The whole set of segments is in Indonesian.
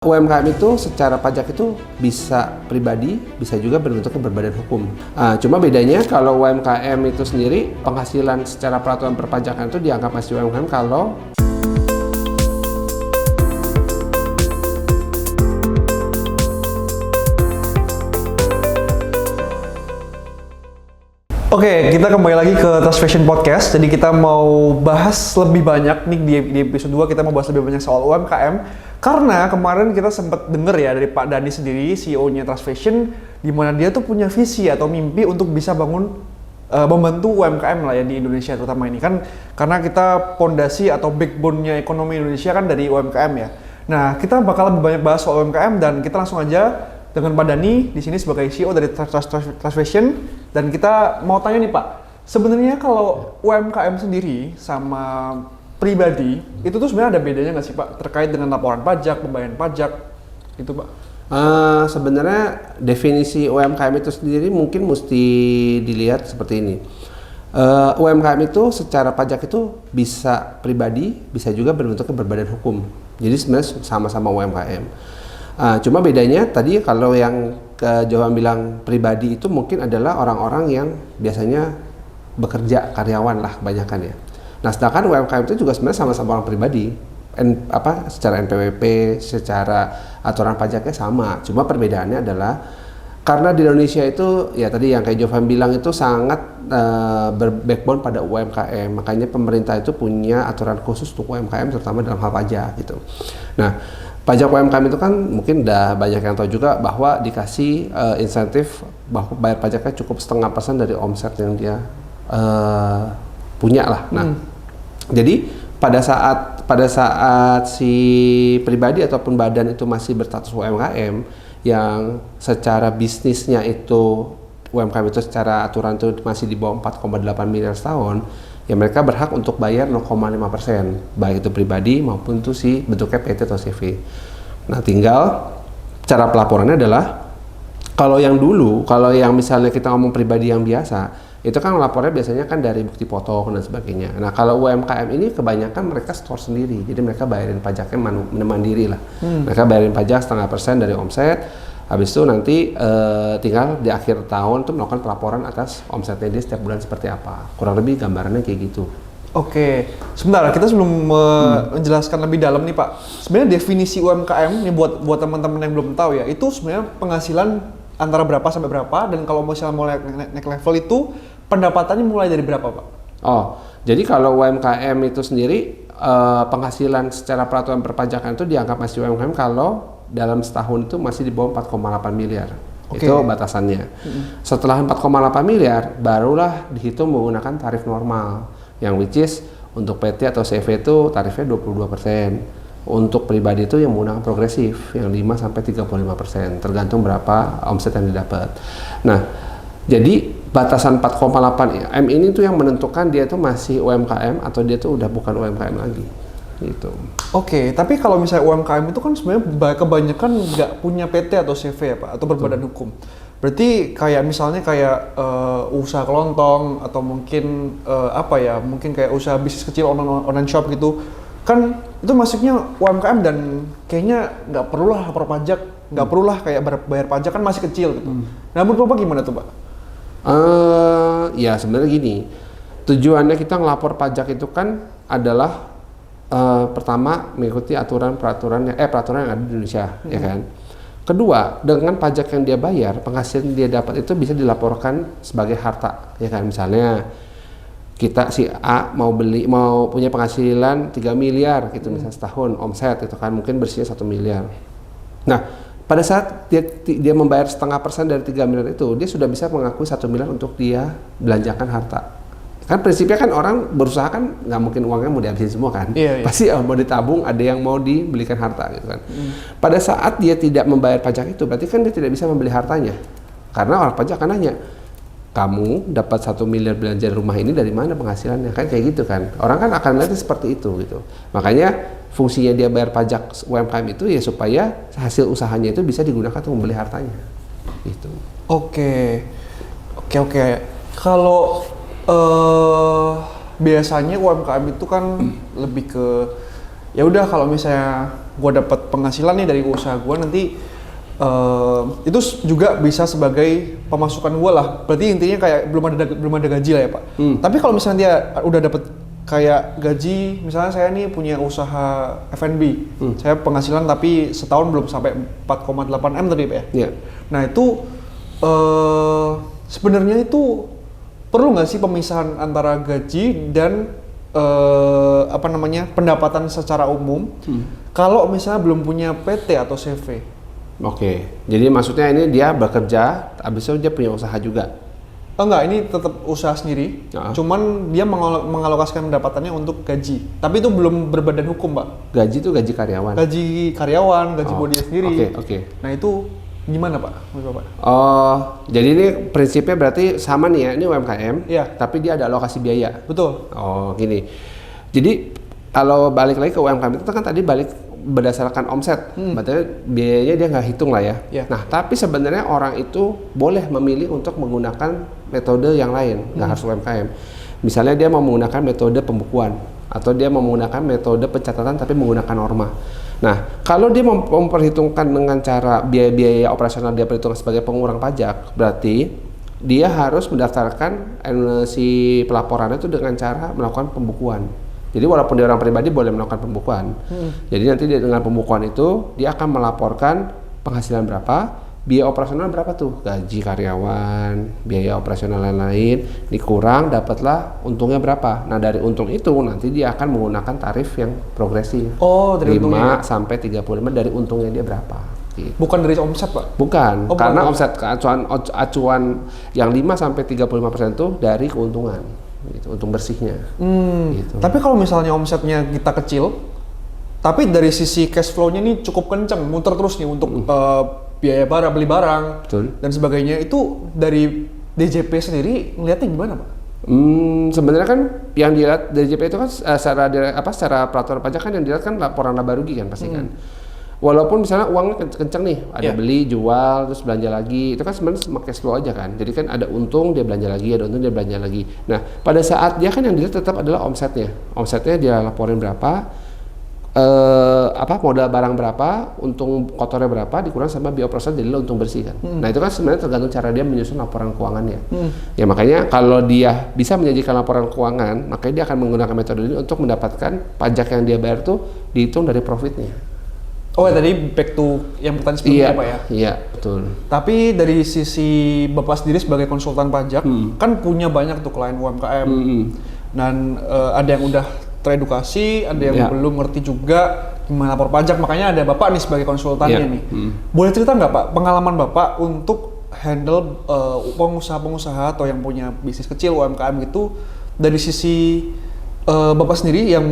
UMKM itu secara pajak itu bisa pribadi, bisa juga berbentuknya berbadan hukum. Cuma bedanya kalau UMKM itu sendiri penghasilan secara peraturan perpajakan itu dianggap masih UMKM kalau Oke, kita kembali lagi ke Trust Fashion Podcast. Jadi kita mau bahas lebih banyak nih di episode 2, kita mau bahas lebih banyak soal UMKM. Karena kemarin kita sempat denger ya dari Pak Dhani sendiri, CEO-nya Trust Fashion, di mana dia tuh punya visi atau mimpi untuk bisa membantu UMKM lah ya di Indonesia terutama ini kan, karena kita pondasi atau backbone-nya ekonomi Indonesia kan dari UMKM ya. Nah, kita bakal lebih banyak bahas soal UMKM dan kita langsung aja dengan Pak Dhani di sini sebagai CEO dari Trust Fashion, dan kita mau tanya nih Pak, sebenarnya kalau UMKM sendiri sama pribadi itu tuh sebenarnya ada bedanya nggak sih Pak terkait dengan laporan pajak, pembayaran pajak itu Pak? sebenarnya definisi UMKM itu sendiri mungkin mesti dilihat seperti ini. UMKM itu secara pajak itu bisa pribadi, bisa juga berbentuknya berbadan hukum. Jadi sebenarnya sama-sama UMKM. Cuma bedanya tadi kalau yang Johan bilang pribadi itu mungkin adalah orang-orang yang biasanya bekerja karyawan lah kebanyakan ya. Nah, sedangkan UMKM itu juga sebenarnya sama-sama orang pribadi. Secara NPWP, secara aturan pajaknya sama. Cuma perbedaannya adalah karena di Indonesia itu ya tadi yang kayak Johan bilang itu sangat berbackbone pada UMKM. Makanya pemerintah itu punya aturan khusus untuk UMKM terutama dalam hal pajak gitu. Nah, pajak UMKM itu kan mungkin udah banyak yang tahu juga bahwa dikasih insentif bahwa bayar pajaknya cukup 0,5% dari omset yang dia punya lah. Nah, jadi pada saat si pribadi ataupun badan itu masih berstatus UMKM yang secara bisnisnya itu UMKM itu secara aturan itu masih di bawah 4,8 miliar setahun, ya mereka berhak untuk bayar 0,5%, baik itu pribadi maupun itu si bentuknya PT atau CV. Nah, tinggal cara pelaporannya adalah kalau yang misalnya kita ngomong pribadi yang biasa, itu kan lapornya biasanya kan dari bukti potong dan sebagainya. Nah, kalau UMKM ini kebanyakan mereka store sendiri, jadi mereka bayarin pajaknya mandiri lah. Mereka bayarin pajak 0,5% dari omset. Habis itu nanti tinggal di akhir tahun tuh melakukan pelaporan atas omsetnya dia setiap bulan seperti apa. Kurang lebih gambarannya kayak gitu. Oke, sebentar kita sebelum menjelaskan lebih dalam nih Pak. Sebenarnya definisi UMKM nih buat teman-teman yang belum tahu ya, itu sebenarnya penghasilan antara berapa sampai berapa, dan kalau misalnya mau naik level itu pendapatannya mulai dari berapa Pak? Oh, jadi kalau UMKM itu sendiri penghasilan secara peraturan perpajakan itu dianggap masih UMKM kalau dalam setahun itu masih di bawah 4,8 miliar. Okay. Itu batasannya. Setelah 4,8 miliar barulah dihitung menggunakan tarif normal yang which is untuk PT atau CV itu tarifnya 22%. Untuk pribadi itu yang menggunakan progresif yang 5-35%, tergantung berapa omset yang didapat. Nah, jadi batasan 4,8 M ini tuh yang menentukan dia tuh masih UMKM atau dia tuh udah bukan UMKM lagi. Gitu. Oke, tapi kalau misalnya UMKM itu kan sebenarnya kebanyakan nggak punya PT atau CV ya Pak, atau berbadan hukum. Berarti kayak misalnya kayak usaha kelontong atau mungkin mungkin kayak usaha bisnis kecil online shop gitu, kan itu masuknya UMKM dan kayaknya nggak perlulah lapor pajak, nggak perlulah kayak bayar pajak kan masih kecil gitu. Nah, menurut Bapak gimana tuh Pak? Ya sebenarnya gini, tujuannya kita ngelapor pajak itu kan adalah pertama mengikuti peraturan yang ada di Indonesia, ya kan. Kedua, dengan pajak yang dia bayar, penghasilan yang dia dapat itu bisa dilaporkan sebagai harta, ya kan. Misalnya kita si A mau punya penghasilan 3 miliar gitu misalnya setahun omset itu kan mungkin bersihnya 1 miliar. Nah, pada saat dia membayar 0,5% dari 3 miliar itu, dia sudah bisa mengakui 1 miliar untuk dia belanjakan harta. Kan prinsipnya kan orang berusaha kan nggak mungkin uangnya mau dihabisin semua kan. Iya. Pasti mau ditabung, ada yang mau dibelikan harta gitu kan. Pada saat dia tidak membayar pajak itu, berarti kan dia tidak bisa membeli hartanya. Karena orang pajak akan nanya, kamu dapat 1 miliar belanja rumah ini dari mana penghasilannya? Kan kayak gitu kan. Orang kan akan melihatnya seperti itu gitu. Makanya fungsinya dia bayar pajak UMKM itu ya supaya hasil usahanya itu bisa digunakan untuk membeli hartanya. Gitu. Oke. Kalau biasanya UMKM itu kan lebih ke ya udah kalau misalnya gue dapat penghasilan nih dari usaha gue nanti itu juga bisa sebagai pemasukan gue lah. Berarti intinya kayak belum ada gaji lah ya Pak. Tapi kalau misalnya dia udah dapat kayak gaji, misalnya saya nih punya usaha F&B, saya penghasilan tapi setahun belum sampai 4,8 M tadi Pak ya. Yeah. Nah itu sebenarnya itu perlu nggak sih pemisahan antara gaji dan pendapatan secara umum kalau misalnya belum punya PT atau CV? Oke, jadi maksudnya ini dia bekerja, habis itu dia punya usaha juga? Enggak, ini tetap usaha sendiri, cuman dia mengalokasikan pendapatannya untuk gaji. Tapi itu belum berbadan hukum, Pak. Gaji itu gaji karyawan? Gaji karyawan, gaji buat dia sendiri. Oke. Nah itu gimana Pak? Bapak? Oh, jadi ini prinsipnya berarti sama nih ya, ini UMKM, tapi dia ada alokasi biaya? Betul. Oh, gini. Jadi kalau balik lagi ke UMKM itu kan tadi berdasarkan omset, berarti biayanya dia nggak hitung lah ya. Nah, tapi sebenarnya orang itu boleh memilih untuk menggunakan metode yang lain, nggak harus UMKM. Misalnya dia mau menggunakan metode pembukuan, atau dia mau menggunakan metode pencatatan tapi menggunakan norma. Nah, kalau dia memperhitungkan dengan cara biaya-biaya operasional dia perhitungkan sebagai pengurang pajak, berarti dia harus mendaftarkan si pelaporannya itu dengan cara melakukan pembukuan. Jadi walaupun dia orang pribadi boleh melakukan pembukuan. Jadi nanti dia dengan pembukuan itu dia akan melaporkan penghasilan berapa, biaya operasional berapa tuh, gaji karyawan, biaya operasional lain-lain, dikurang dapatlah untungnya berapa. Nah dari untung itu nanti dia akan menggunakan tarif yang progresif. Oh, dari 5 sampai 35 dari untungnya dia berapa. Gitu. Bukan dari omset Pak? Bukan, karena omset acuan yang 5 sampai 35% itu dari keuntungan. Gitu, untung bersihnya. Gitu. Tapi kalau misalnya omsetnya kita kecil, tapi dari sisi cash flow-nya nih cukup kenceng, muter terus nih untuk biaya barang, beli barang, dan sebagainya, itu dari DJP sendiri ngeliatnya gimana Pak? Sebenarnya kan yang dilihat DJP itu kan secara peraturan pajak kan yang dilihat kan laporan laba rugi kan pasti kan. Walaupun misalnya uangnya kenceng nih, ada beli, jual, terus belanja lagi, itu kan sebenarnya cash flow aja kan. Jadi kan ada untung dia belanja lagi, ada untung dia belanja lagi. Nah pada saat dia kan yang dilihat tetap adalah omsetnya. Omsetnya dia laporin berapa, modal barang berapa, untung kotornya berapa, dikurang sama biaya operasional jadilah untung bersih kan. Nah itu kan sebenarnya tergantung cara dia menyusun laporan keuangannya. Ya makanya kalau dia bisa menyajikan laporan keuangan, makanya dia akan menggunakan metode ini untuk mendapatkan pajak yang dia bayar tuh dihitung dari profitnya. Oh tadi back to yang pertanyaan sebelumnya Pak ya? Iya betul. Tapi dari sisi Bapak sendiri sebagai konsultan pajak kan punya banyak tuh klien UMKM dan ada yang udah teredukasi, ada yang belum ngerti juga gimana lapor pajak, makanya ada Bapak nih sebagai konsultannya nih. Boleh cerita nggak Pak pengalaman Bapak untuk handle pengusaha-pengusaha atau yang punya bisnis kecil UMKM gitu dari sisi Bapak sendiri yang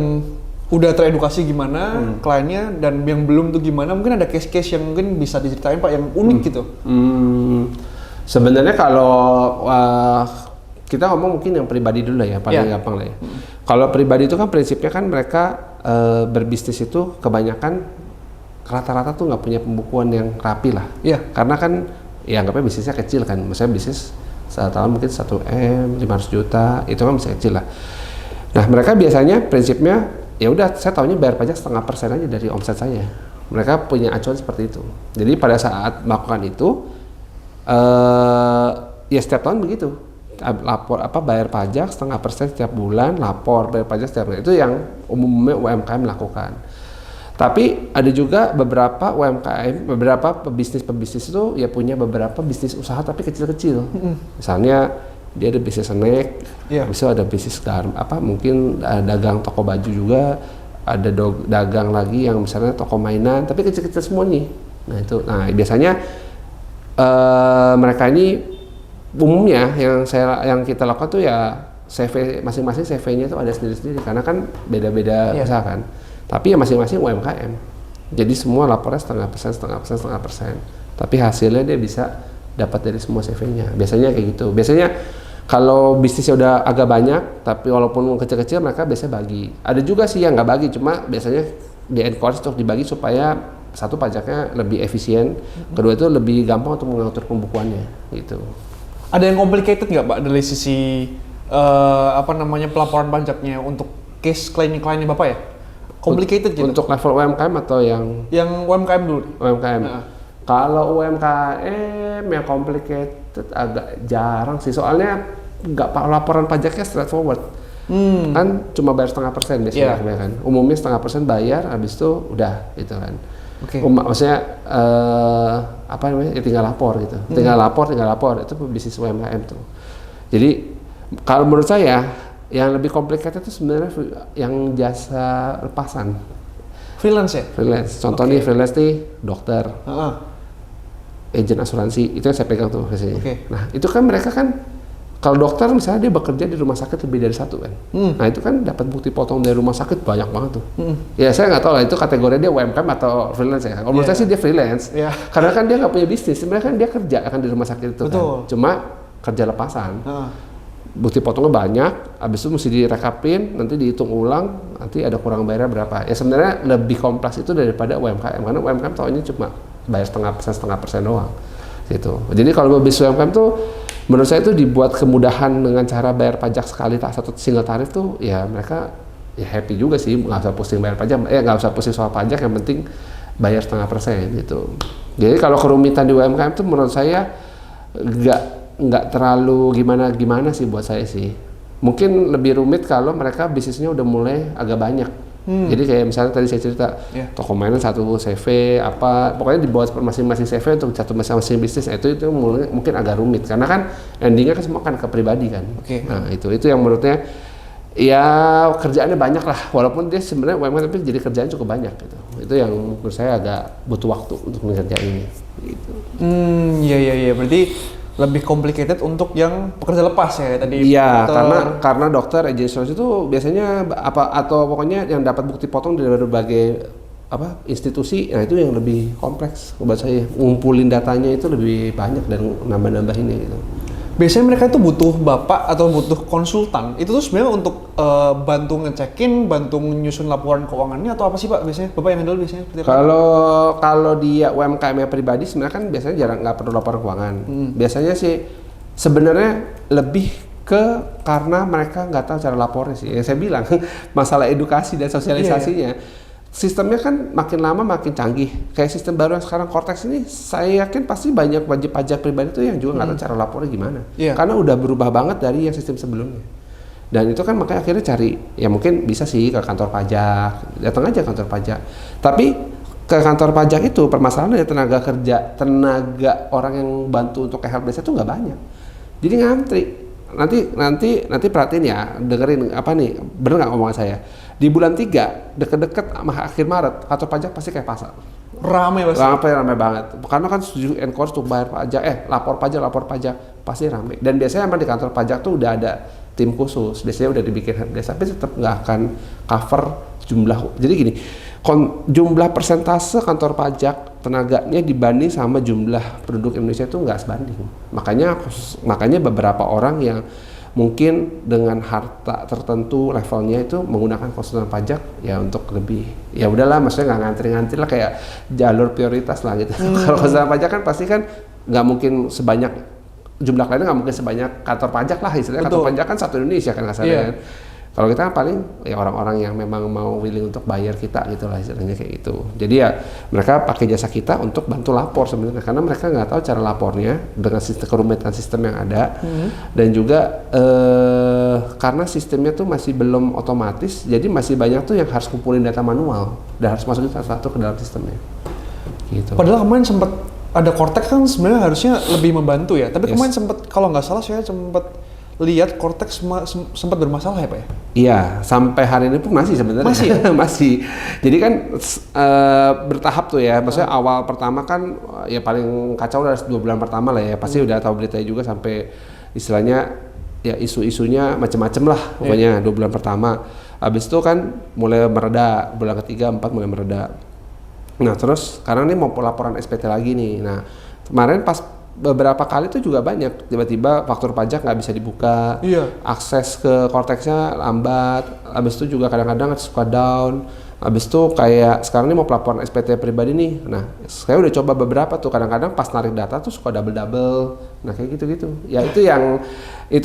udah teredukasi gimana kliennya dan yang belum tuh gimana, mungkin ada case-case yang mungkin bisa diceritain Pak yang unik gitu. Sebenarnya kalau kita ngomong mungkin yang pribadi dulu lah ya, paling gampang lah ya. Kalau pribadi itu kan prinsipnya kan mereka berbisnis itu kebanyakan rata-rata tuh nggak punya pembukuan yang rapi lah. Karena kan ya anggapnya bisnisnya kecil kan, misalnya bisnis setahun mungkin 1 M, 500 juta, itu kan masih kecil lah. Nah mereka biasanya prinsipnya ya udah saya tahunya bayar pajak 0,5% aja dari omset saya. Mereka punya acuan seperti itu. Jadi pada saat melakukan itu ya setiap tahun begitu. Lapor bayar pajak 0,5% setiap bulan, lapor bayar pajak setiap bulan. Itu yang umumnya UMKM lakukan. Tapi ada juga beberapa UMKM, beberapa pebisnis itu ya punya beberapa bisnis usaha tapi kecil-kecil. Misalnya dia ada bisnis snack, habis itu ada bisnis mungkin dagang toko baju juga, ada dagang lagi yang misalnya toko mainan, tapi kecil-kecil semua nih. Nah biasanya mereka ini umumnya yang kita lakukan tuh ya CV masing-masing, CV-nya itu ada sendiri-sendiri karena kan beda-beda usaha kan. Tapi ya masing-masing UMKM. Jadi semua lapornya 0,5%. Tapi hasilnya dia bisa dapat dari semua CV-nya. Biasanya kayak gitu. Biasanya kalau bisnisnya udah agak banyak, tapi walaupun kecil-kecil mereka biasanya bagi. Ada juga sih yang nggak bagi, cuma biasanya di encourage untuk dibagi supaya satu pajaknya lebih efisien, kedua itu lebih gampang untuk mengatur pembukuannya gitu. Ada yang complicated nggak Pak dari sisi pelaporan pajaknya untuk case kliennya Bapak ya? Complicated gitu. Untuk level UMKM atau yang Yang UMKM dulu. UMKM. Heeh. Kalau UMKM yang complicated agak jarang sih, soalnya nggak laporan pajaknya straightforward. Kan cuma bayar 0,5% biasanya kan. Umumnya 0,5% bayar, habis itu udah gitu kan. Oke. Maksudnya apa namanya? Ya tinggal lapor gitu. Tinggal lapor itu bisnis UMKM tuh. Jadi kalau menurut saya yang lebih complicated itu sebenarnya yang jasa lepasan. Freelance ya? Freelance. Contohnya freelance nih dokter, Heeh. agent asuransi, itu yang saya pegang tuh biasanya. Oke. Nah itu kan mereka kan kalau dokter misalnya dia bekerja di rumah sakit lebih dari satu kan. Nah itu kan dapat bukti potong dari rumah sakit banyak banget tuh. Ya saya nggak tahu lah itu kategori dia UMKM atau freelance ya. Kalau menurut saya sih dia freelance. Karena kan dia nggak punya bisnis, sebenarnya kan dia kerja kan di rumah sakit itu. Betul. Kan. Cuma kerja lepasan. Bukti potongnya banyak, habis itu mesti direkapin, nanti dihitung ulang, nanti ada kurang bayar berapa. Ya sebenarnya lebih kompleks itu daripada UMKM, karena UMKM taunya cuma bayar 0,5% doang. Gitu. Jadi kalau bisnis UMKM tuh menurut saya itu dibuat kemudahan dengan cara bayar pajak sekali satu single tarif tuh ya mereka ya happy juga sih, nggak usah pusing bayar pajak, nggak usah pusing soal pajak, yang penting bayar 0,5% gitu. Jadi kalau kerumitan di UMKM tuh menurut saya nggak terlalu gimana sih buat saya sih. Mungkin lebih rumit kalau mereka bisnisnya udah mulai agak banyak. Jadi kayak misalnya tadi saya cerita toko mainan satu CV apa, pokoknya dibuat masing-masing CV untuk satu masing-masing bisnis. Itu mulai mungkin agak rumit karena kan endingnya kan semua kan ke pribadi kan. Nah itu yang menurutnya ya kerjaannya banyak lah, walaupun dia sebenarnya UMKM tapi jadi kerjaan cukup banyak gitu. Itu yang menurut saya agak butuh waktu untuk mengerjainnya. Gitu. Iya. Berarti lebih complicated untuk yang pekerja lepas ya tadi. Iya, karena dokter agent asuransi itu biasanya atau pokoknya yang dapat bukti potong dari berbagai institusi, nah itu yang lebih kompleks buat saya. Ngumpulin datanya itu lebih banyak dan nambah-nambahinnya gitu. Biasanya mereka itu butuh bapak atau butuh konsultan. Itu tuh sebenarnya untuk bantu ngecekin, bantu nyusun laporan keuangannya atau apa sih Pak biasanya? Bapak yang handle biasanya? Kalau dia UMKM pribadi sebenarnya kan biasanya jarang nggak perlu laporan keuangan. Biasanya sih sebenarnya lebih karena mereka nggak tahu cara lapornya sih. Yang saya bilang masalah edukasi dan sosialisasinya. Sistemnya kan makin lama makin canggih. Kayak sistem baru yang sekarang Cortex ini, saya yakin pasti banyak wajib pajak pribadi itu yang juga nggak tahu cara lapornya gimana. Karena udah berubah banget dari yang sistem sebelumnya. Dan itu kan makanya akhirnya cari, ya mungkin bisa sih ke kantor pajak, datang aja kantor pajak. Tapi ke kantor pajak itu permasalahannya tenaga orang yang bantu untuk ke helpdesk itu nggak banyak. Jadi ngantri. Nanti perhatiin ya, dengerin apa nih, bener nggak omongan saya? Di bulan 3, deket-deket sama akhir Maret, kantor pajak pasti kayak pasar. Ramai banget. Karena kan setuju encourage untuk bayar pajak, lapor pajak, pasti ramai. Dan biasanya emang di kantor pajak tuh udah ada tim khusus, biasanya udah dibikin helpdesk, tapi tetap nggak akan cover jumlah. Jadi gini, jumlah persentase kantor pajak tenaganya dibanding sama jumlah penduduk Indonesia itu nggak sebanding. Makanya beberapa orang yang mungkin dengan harta tertentu levelnya itu menggunakan konsultan pajak ya untuk lebih ya udahlah, maksudnya nggak ngantri lah, kayak jalur prioritas lah gitu. Kalau konsultan pajak kan pasti kan nggak mungkin sebanyak jumlah kliennya, nggak mungkin sebanyak kantor pajak lah istilahnya. Kantor pajak kan satu Indonesia kan kasarnya kan. Kalau kita kan paling ya orang-orang yang memang mau willing untuk bayar kita gitu lah istilahnya kayak gitu. Jadi ya mereka pakai jasa kita untuk bantu lapor sebenarnya, karena mereka nggak tahu cara lapornya dengan kerumitan sistem yang ada. Dan juga karena sistemnya tuh masih belum otomatis, jadi masih banyak tuh yang harus kumpulin data manual dan harus masukin satu-satu ke dalam sistemnya. Gitu. Padahal kemarin sempat ada Cortex kan sebenarnya harusnya lebih membantu ya. Tapi kemarin sempat, kalau nggak salah saya sempat lihat Cortex sempat bermasalah ya Pak ya? Iya, sampai hari ini pun masih sebenarnya. Masih. Jadi kan bertahap tuh ya. Maksudnya awal pertama kan ya paling kacau udah 2 bulan pertama lah ya. Pasti udah tahu beritanya juga sampai istilahnya ya isu-isunya macam-macam lah pokoknya 2 bulan pertama. Habis itu kan mulai mereda, bulan ketiga, 4 mulai mereda. Nah terus sekarang nih mau laporan SPT lagi nih. Nah kemarin pas beberapa kali itu juga banyak tiba-tiba faktur pajak nggak bisa dibuka, akses ke Cortexnya lambat, habis itu juga kadang-kadang suka down, habis itu kayak sekarang ini mau pelaporan SPT pribadi nih. Nah saya udah coba beberapa tuh, kadang-kadang pas narik data tuh suka double, nah kayak gitu-gitu. Ya itu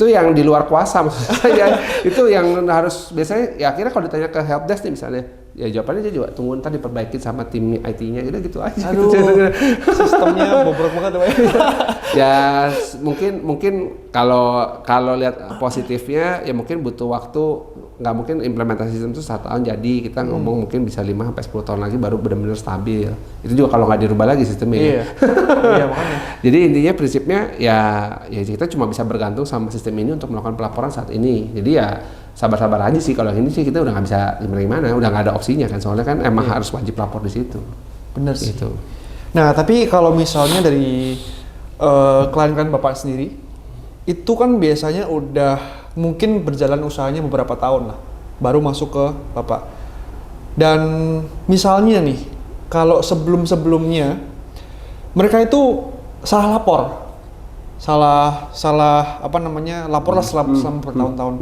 yang di luar kuasa maksud saya. Itu yang harus biasanya ya akhirnya kalau ditanya ke helpdesk nih misalnya, Ya jawabannya dia juga tunggu ntar diperbaikin sama tim IT-nya gitu aja. Aduh, sistemnya bobrok banget Pak. Ya mungkin kalau lihat positifnya ya mungkin butuh waktu, nggak mungkin implementasi sistem itu 1 tahun jadi, kita ngomong mungkin bisa 5-10 tahun lagi baru benar-benar stabil. Itu juga kalau nggak dirubah lagi sistemnya. Iya. Iya makanya. Jadi intinya prinsipnya ya kita cuma bisa bergantung sama sistem ini untuk melakukan pelaporan saat ini. Jadi ya sabar-sabar aja sih, kalau yang ini sih kita udah nggak bisa gimana, udah nggak ada opsinya kan, soalnya kan emang harus wajib lapor di situ. Bener sih. Gitu. Nah tapi kalau misalnya dari klien-klien Bapak sendiri, itu kan biasanya udah mungkin berjalan usahanya beberapa tahun lah, baru masuk ke Bapak. Dan misalnya nih, kalau sebelum-sebelumnya mereka itu salah lapor, salah apa namanya, lapor lah selama bertahun-tahun.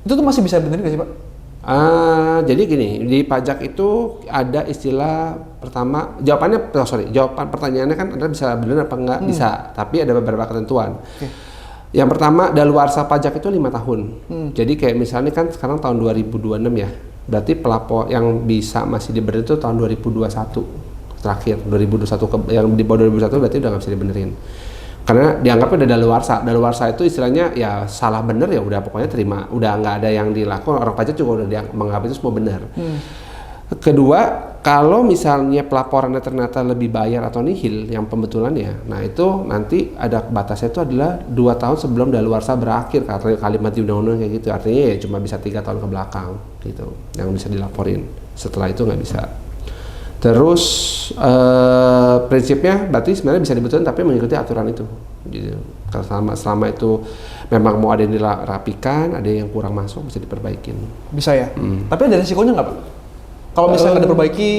Itu tuh masih bisa benerin nggak sih Pak? Jadi gini, di pajak itu ada istilah pertama, jawaban pertanyaannya kan Anda bisa bener apa enggak, bisa, tapi ada beberapa ketentuan. Yang pertama, daluarsa pajak itu 5 tahun. Jadi kayak misalnya kan sekarang tahun 2026 ya, berarti pelapor yang bisa masih dibenerin itu tahun 2021 terakhir, 2021 yang di bawah 2021 berarti udah nggak bisa dibenerin. Karena dianggapnya udah daluarsa. Daluarsa itu istilahnya ya salah bener ya udah pokoknya terima, udah nggak ada yang dilakukan, orang pajak juga udah menganggap itu semua benar. Kedua, kalau misalnya pelaporannya ternyata lebih bayar atau nihil yang pembetulannya, nah itu nanti ada batasnya itu adalah 2 tahun sebelum daluarsa berakhir, karena kalimat di undang-undang kayak gitu, artinya ya cuma bisa 3 tahun ke belakang gitu yang bisa dilaporin, setelah itu nggak bisa. Terus prinsipnya berarti sebenarnya bisa dibetulkan tapi mengikuti aturan itu. Jadi selama itu memang mau ada yang dirapikan, ada yang kurang masuk bisa diperbaikin. Bisa ya. Tapi ada resikonya nggak Pak? Kalau misalnya nggak diperbaiki,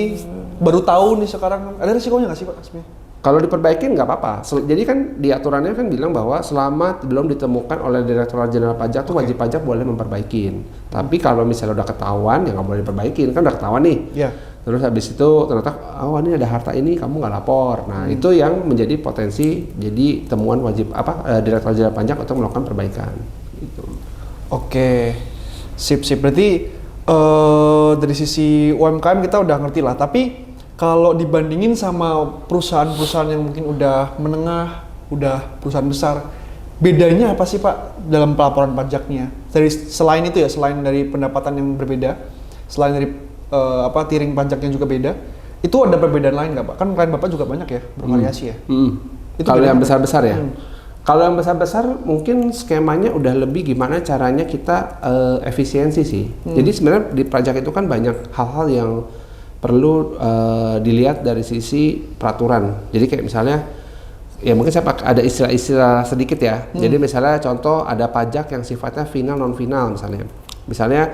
baru tahu nih sekarang, ada resikonya nggak sih Pak sebenarnya? Kalau diperbaikin nggak apa-apa. Jadi kan di aturannya kan bilang bahwa selama belum ditemukan oleh Direktorat Jenderal Pajak tuh wajib pajak boleh memperbaikin. Tapi kalau misalnya udah ketahuan ya nggak boleh diperbaikin, kan udah ketahuan nih. Iya. Terus habis itu ternyata ini ada harta ini kamu nggak lapor. Nah itu yang menjadi potensi jadi temuan wajib Direktorat Jenderal Pajak untuk melakukan perbaikan. Gitu. Oke, sip. Berarti dari sisi UMKM kita udah ngerti lah. Tapi kalau dibandingin sama perusahaan-perusahaan yang mungkin udah menengah, udah perusahaan besar, bedanya apa sih Pak dalam pelaporan pajaknya? Selain itu ya, selain dari pendapatan yang berbeda, selain dari tiring pajaknya juga beda, itu ada perbedaan lain nggak Pak? Kan klien Bapak juga banyak ya, bervariasi ya. Kalau yang besar-besar ya? Kalau yang besar-besar mungkin skemanya udah lebih gimana caranya kita efisiensi sih. Jadi sebenarnya di pajak itu kan banyak hal-hal yang perlu dilihat dari sisi peraturan. Jadi kayak misalnya, ya mungkin saya ada istilah-istilah sedikit ya. Jadi misalnya contoh ada pajak yang sifatnya final non-final misalnya. Misalnya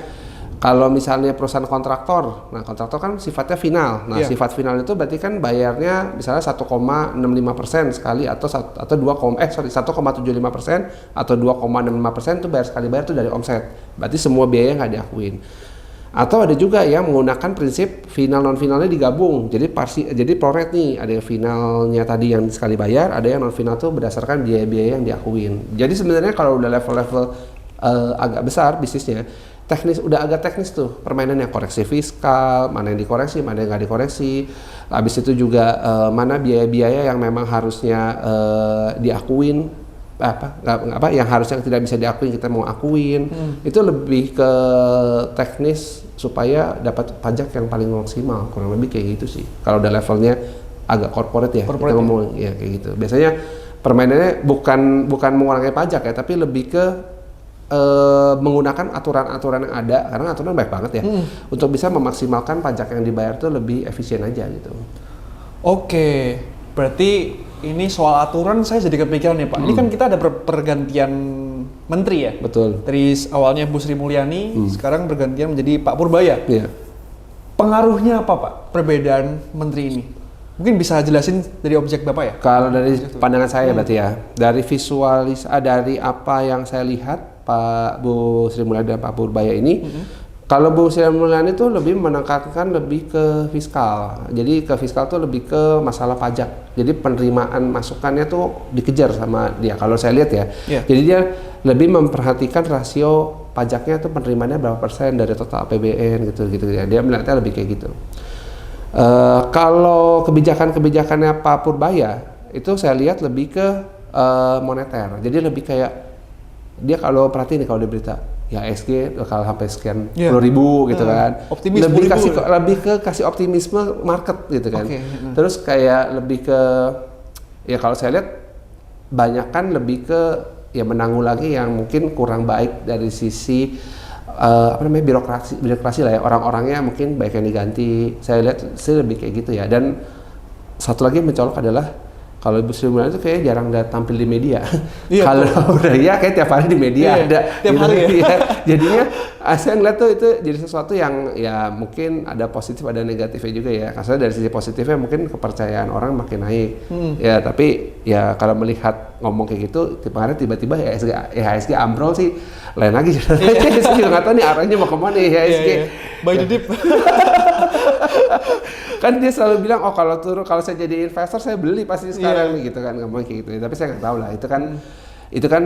kalau misalnya perusahaan kontraktor, nah kontraktor kan sifatnya final. Nah sifat final itu berarti kan bayarnya misalnya 1,65% sekali atau 1,75% atau 2,65% itu bayar sekali bayar itu dari omset. Berarti semua biaya nggak diakuin. Atau ada juga yang menggunakan prinsip final non finalnya digabung. Jadi proret nih, ada yang finalnya tadi yang sekali bayar, ada yang non final tuh berdasarkan biaya-biaya yang diakuin. Jadi sebenarnya kalau udah level-level agak besar bisnisnya, udah agak teknis tuh permainannya, koreksi fiskal, mana yang dikoreksi, mana yang nggak dikoreksi. Habis itu juga mana biaya-biaya yang memang harusnya diakuin, yang harusnya tidak bisa diakuin kita mau akuin. Itu lebih ke teknis supaya dapat pajak yang paling maksimal, kurang lebih kayak gitu sih. Kalau udah levelnya agak corporate ya, kita ngomong ya kayak gitu. Biasanya permainannya bukan mengurangi pajak ya, tapi lebih ke menggunakan aturan-aturan yang ada, karena aturan baik banget ya, untuk bisa memaksimalkan pajak yang dibayar itu lebih efisien aja gitu. Oke, berarti ini soal aturan saya jadi kepikiran ya Pak. Ini kan kita ada pergantian menteri ya. Betul. Dari awalnya Bu Sri Mulyani, sekarang bergantian menjadi Pak Purbaya. Iya. Pengaruhnya apa Pak perbedaan menteri ini? Mungkin bisa jelasin dari objek Bapak ya? Kalau dari pandangan saya berarti ya, dari dari apa yang saya lihat Pak Bu Sri Mulyani dan Pak Purbaya ini, Kalau Bu Sri Mulyani itu lebih menekankan lebih ke fiskal. Jadi ke fiskal tuh lebih ke masalah pajak. Jadi penerimaan masukannya tuh dikejar sama dia. Kalau saya lihat ya. Jadi dia lebih memperhatikan rasio pajaknya tuh penerimaannya berapa persen dari total APBN gitu ya. Dia melihatnya lebih kayak gitu. Kalau kebijakannya Pak Purbaya itu saya lihat lebih ke moneter. Jadi lebih kayak dia kalau perhatiin nih kalau di berita ya SG bakal sampai sekian 10.000 gitu kan. Lebih ke kasih optimisme market gitu kan. Terus kayak lebih ke ya kalau saya lihat banyak kan lebih ke ya menanggulangi yang mungkin kurang baik dari sisi birokrasi lah ya, orang-orangnya mungkin baik yang diganti. Saya lihat sih lebih kayak gitu ya. Dan satu lagi yang mencolok adalah kalau Ibu Sri Mulyani itu kayak jarang tampil di media. Kalau udah ya kayak tiap hari di media ada. Tiap hari ya. Jadinya saya ngeliat tuh itu jadi sesuatu yang ya mungkin ada positif ada negatifnya juga ya. Karena dari sisi positifnya mungkin kepercayaan orang makin naik. Ya tapi ya kalau melihat ngomong kayak gitu tiba-tiba IHSG ambrol sih lain lagi. Saya juga nggak tahu nih arahnya mau kemana IHSG. By the dip. Kan dia selalu bilang kalau saya jadi investor saya beli pasti sekarang gitu kan, ngomong kayak gitu. Tapi saya nggak tahu lah, itu kan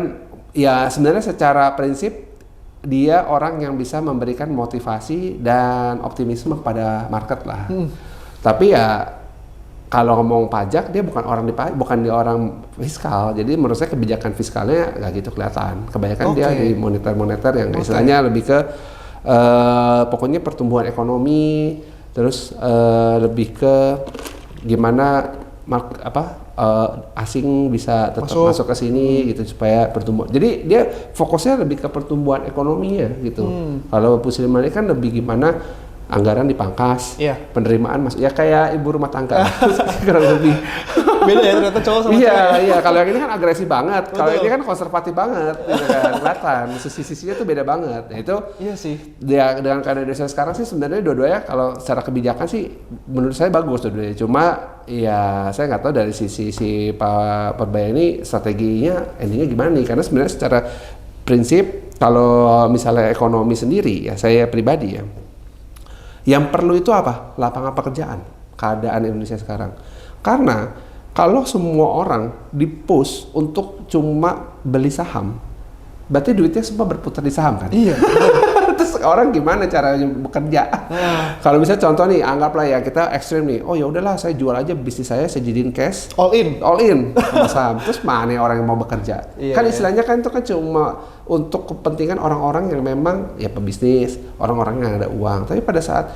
ya sebenarnya secara prinsip dia orang yang bisa memberikan motivasi dan optimisme kepada market lah. Tapi ya kalau ngomong pajak dia bukan orang fiskal. Jadi menurut saya kebijakan fiskalnya nggak gitu kelihatan. Kebanyakan dia di moneter yang istilahnya lebih ke pokoknya pertumbuhan ekonomi. Terus lebih ke gimana asing bisa tetap masuk ke sini gitu supaya bertumbuh. Jadi dia fokusnya lebih ke pertumbuhan ekonominya gitu. Kalau Bu Sri Mulyani kan lebih gimana anggaran dipangkas, penerimaan masuk ya kayak ibu rumah tangga kurang lebih. Beda ya ternyata cowok sama cewek. Iya, kalau yang ini kan agresif banget, kalau ini kan konservatif banget, gitu kan, kelihatan sisi-sisinya tuh beda banget. Nah, itu iya sih. Dia dengan keadaan Indonesia sekarang sih sebenarnya dua-duanya kalau secara kebijakan sih menurut saya bagus dua-duanya. Cuma ya saya nggak tahu dari sisi si Pak Purbaya ini strateginya endingnya gimana nih, karena sebenarnya secara prinsip kalau misalnya ekonomi sendiri ya saya pribadi ya. Yang perlu itu apa? Lapangan pekerjaan, keadaan Indonesia sekarang. Karena kalau semua orang di-push untuk cuma beli saham, berarti duitnya semua berputar di saham kan? Iya. Terus orang gimana caranya bekerja? Kalau misalnya contoh nih, anggaplah ya kita ekstrim nih. Oh ya udahlah, saya jual aja bisnis saya jadiin cash. All in sama saham. Terus mana orang yang mau bekerja? Kan istilahnya kan itu kan cuma untuk kepentingan orang-orang yang memang ya pebisnis, orang-orang yang ada uang. Tapi pada saat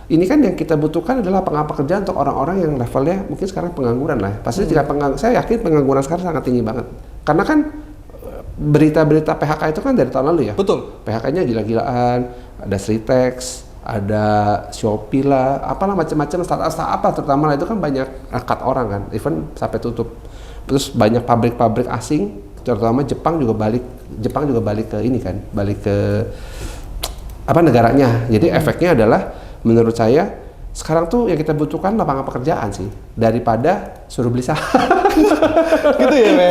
ini kan yang kita butuhkan adalah lapangan pekerjaan untuk orang-orang yang levelnya mungkin sekarang pengangguran lah. Pasti jika saya yakin pengangguran sekarang sangat tinggi banget. Karena kan berita-berita PHK itu kan dari tahun lalu ya. Betul. PHK-nya gila-gilaan, ada Sritex, ada Shopee lah, apalah macam-macam startup terutama lah itu kan banyak cut orang kan, even sampai tutup. Terus banyak pabrik-pabrik asing, terutama Jepang juga balik ke ini kan, balik ke negaranya. Jadi efeknya adalah menurut saya sekarang tuh yang kita butuhkan lapangan pekerjaan sih daripada suruh beli saham. Gitu ya, Be?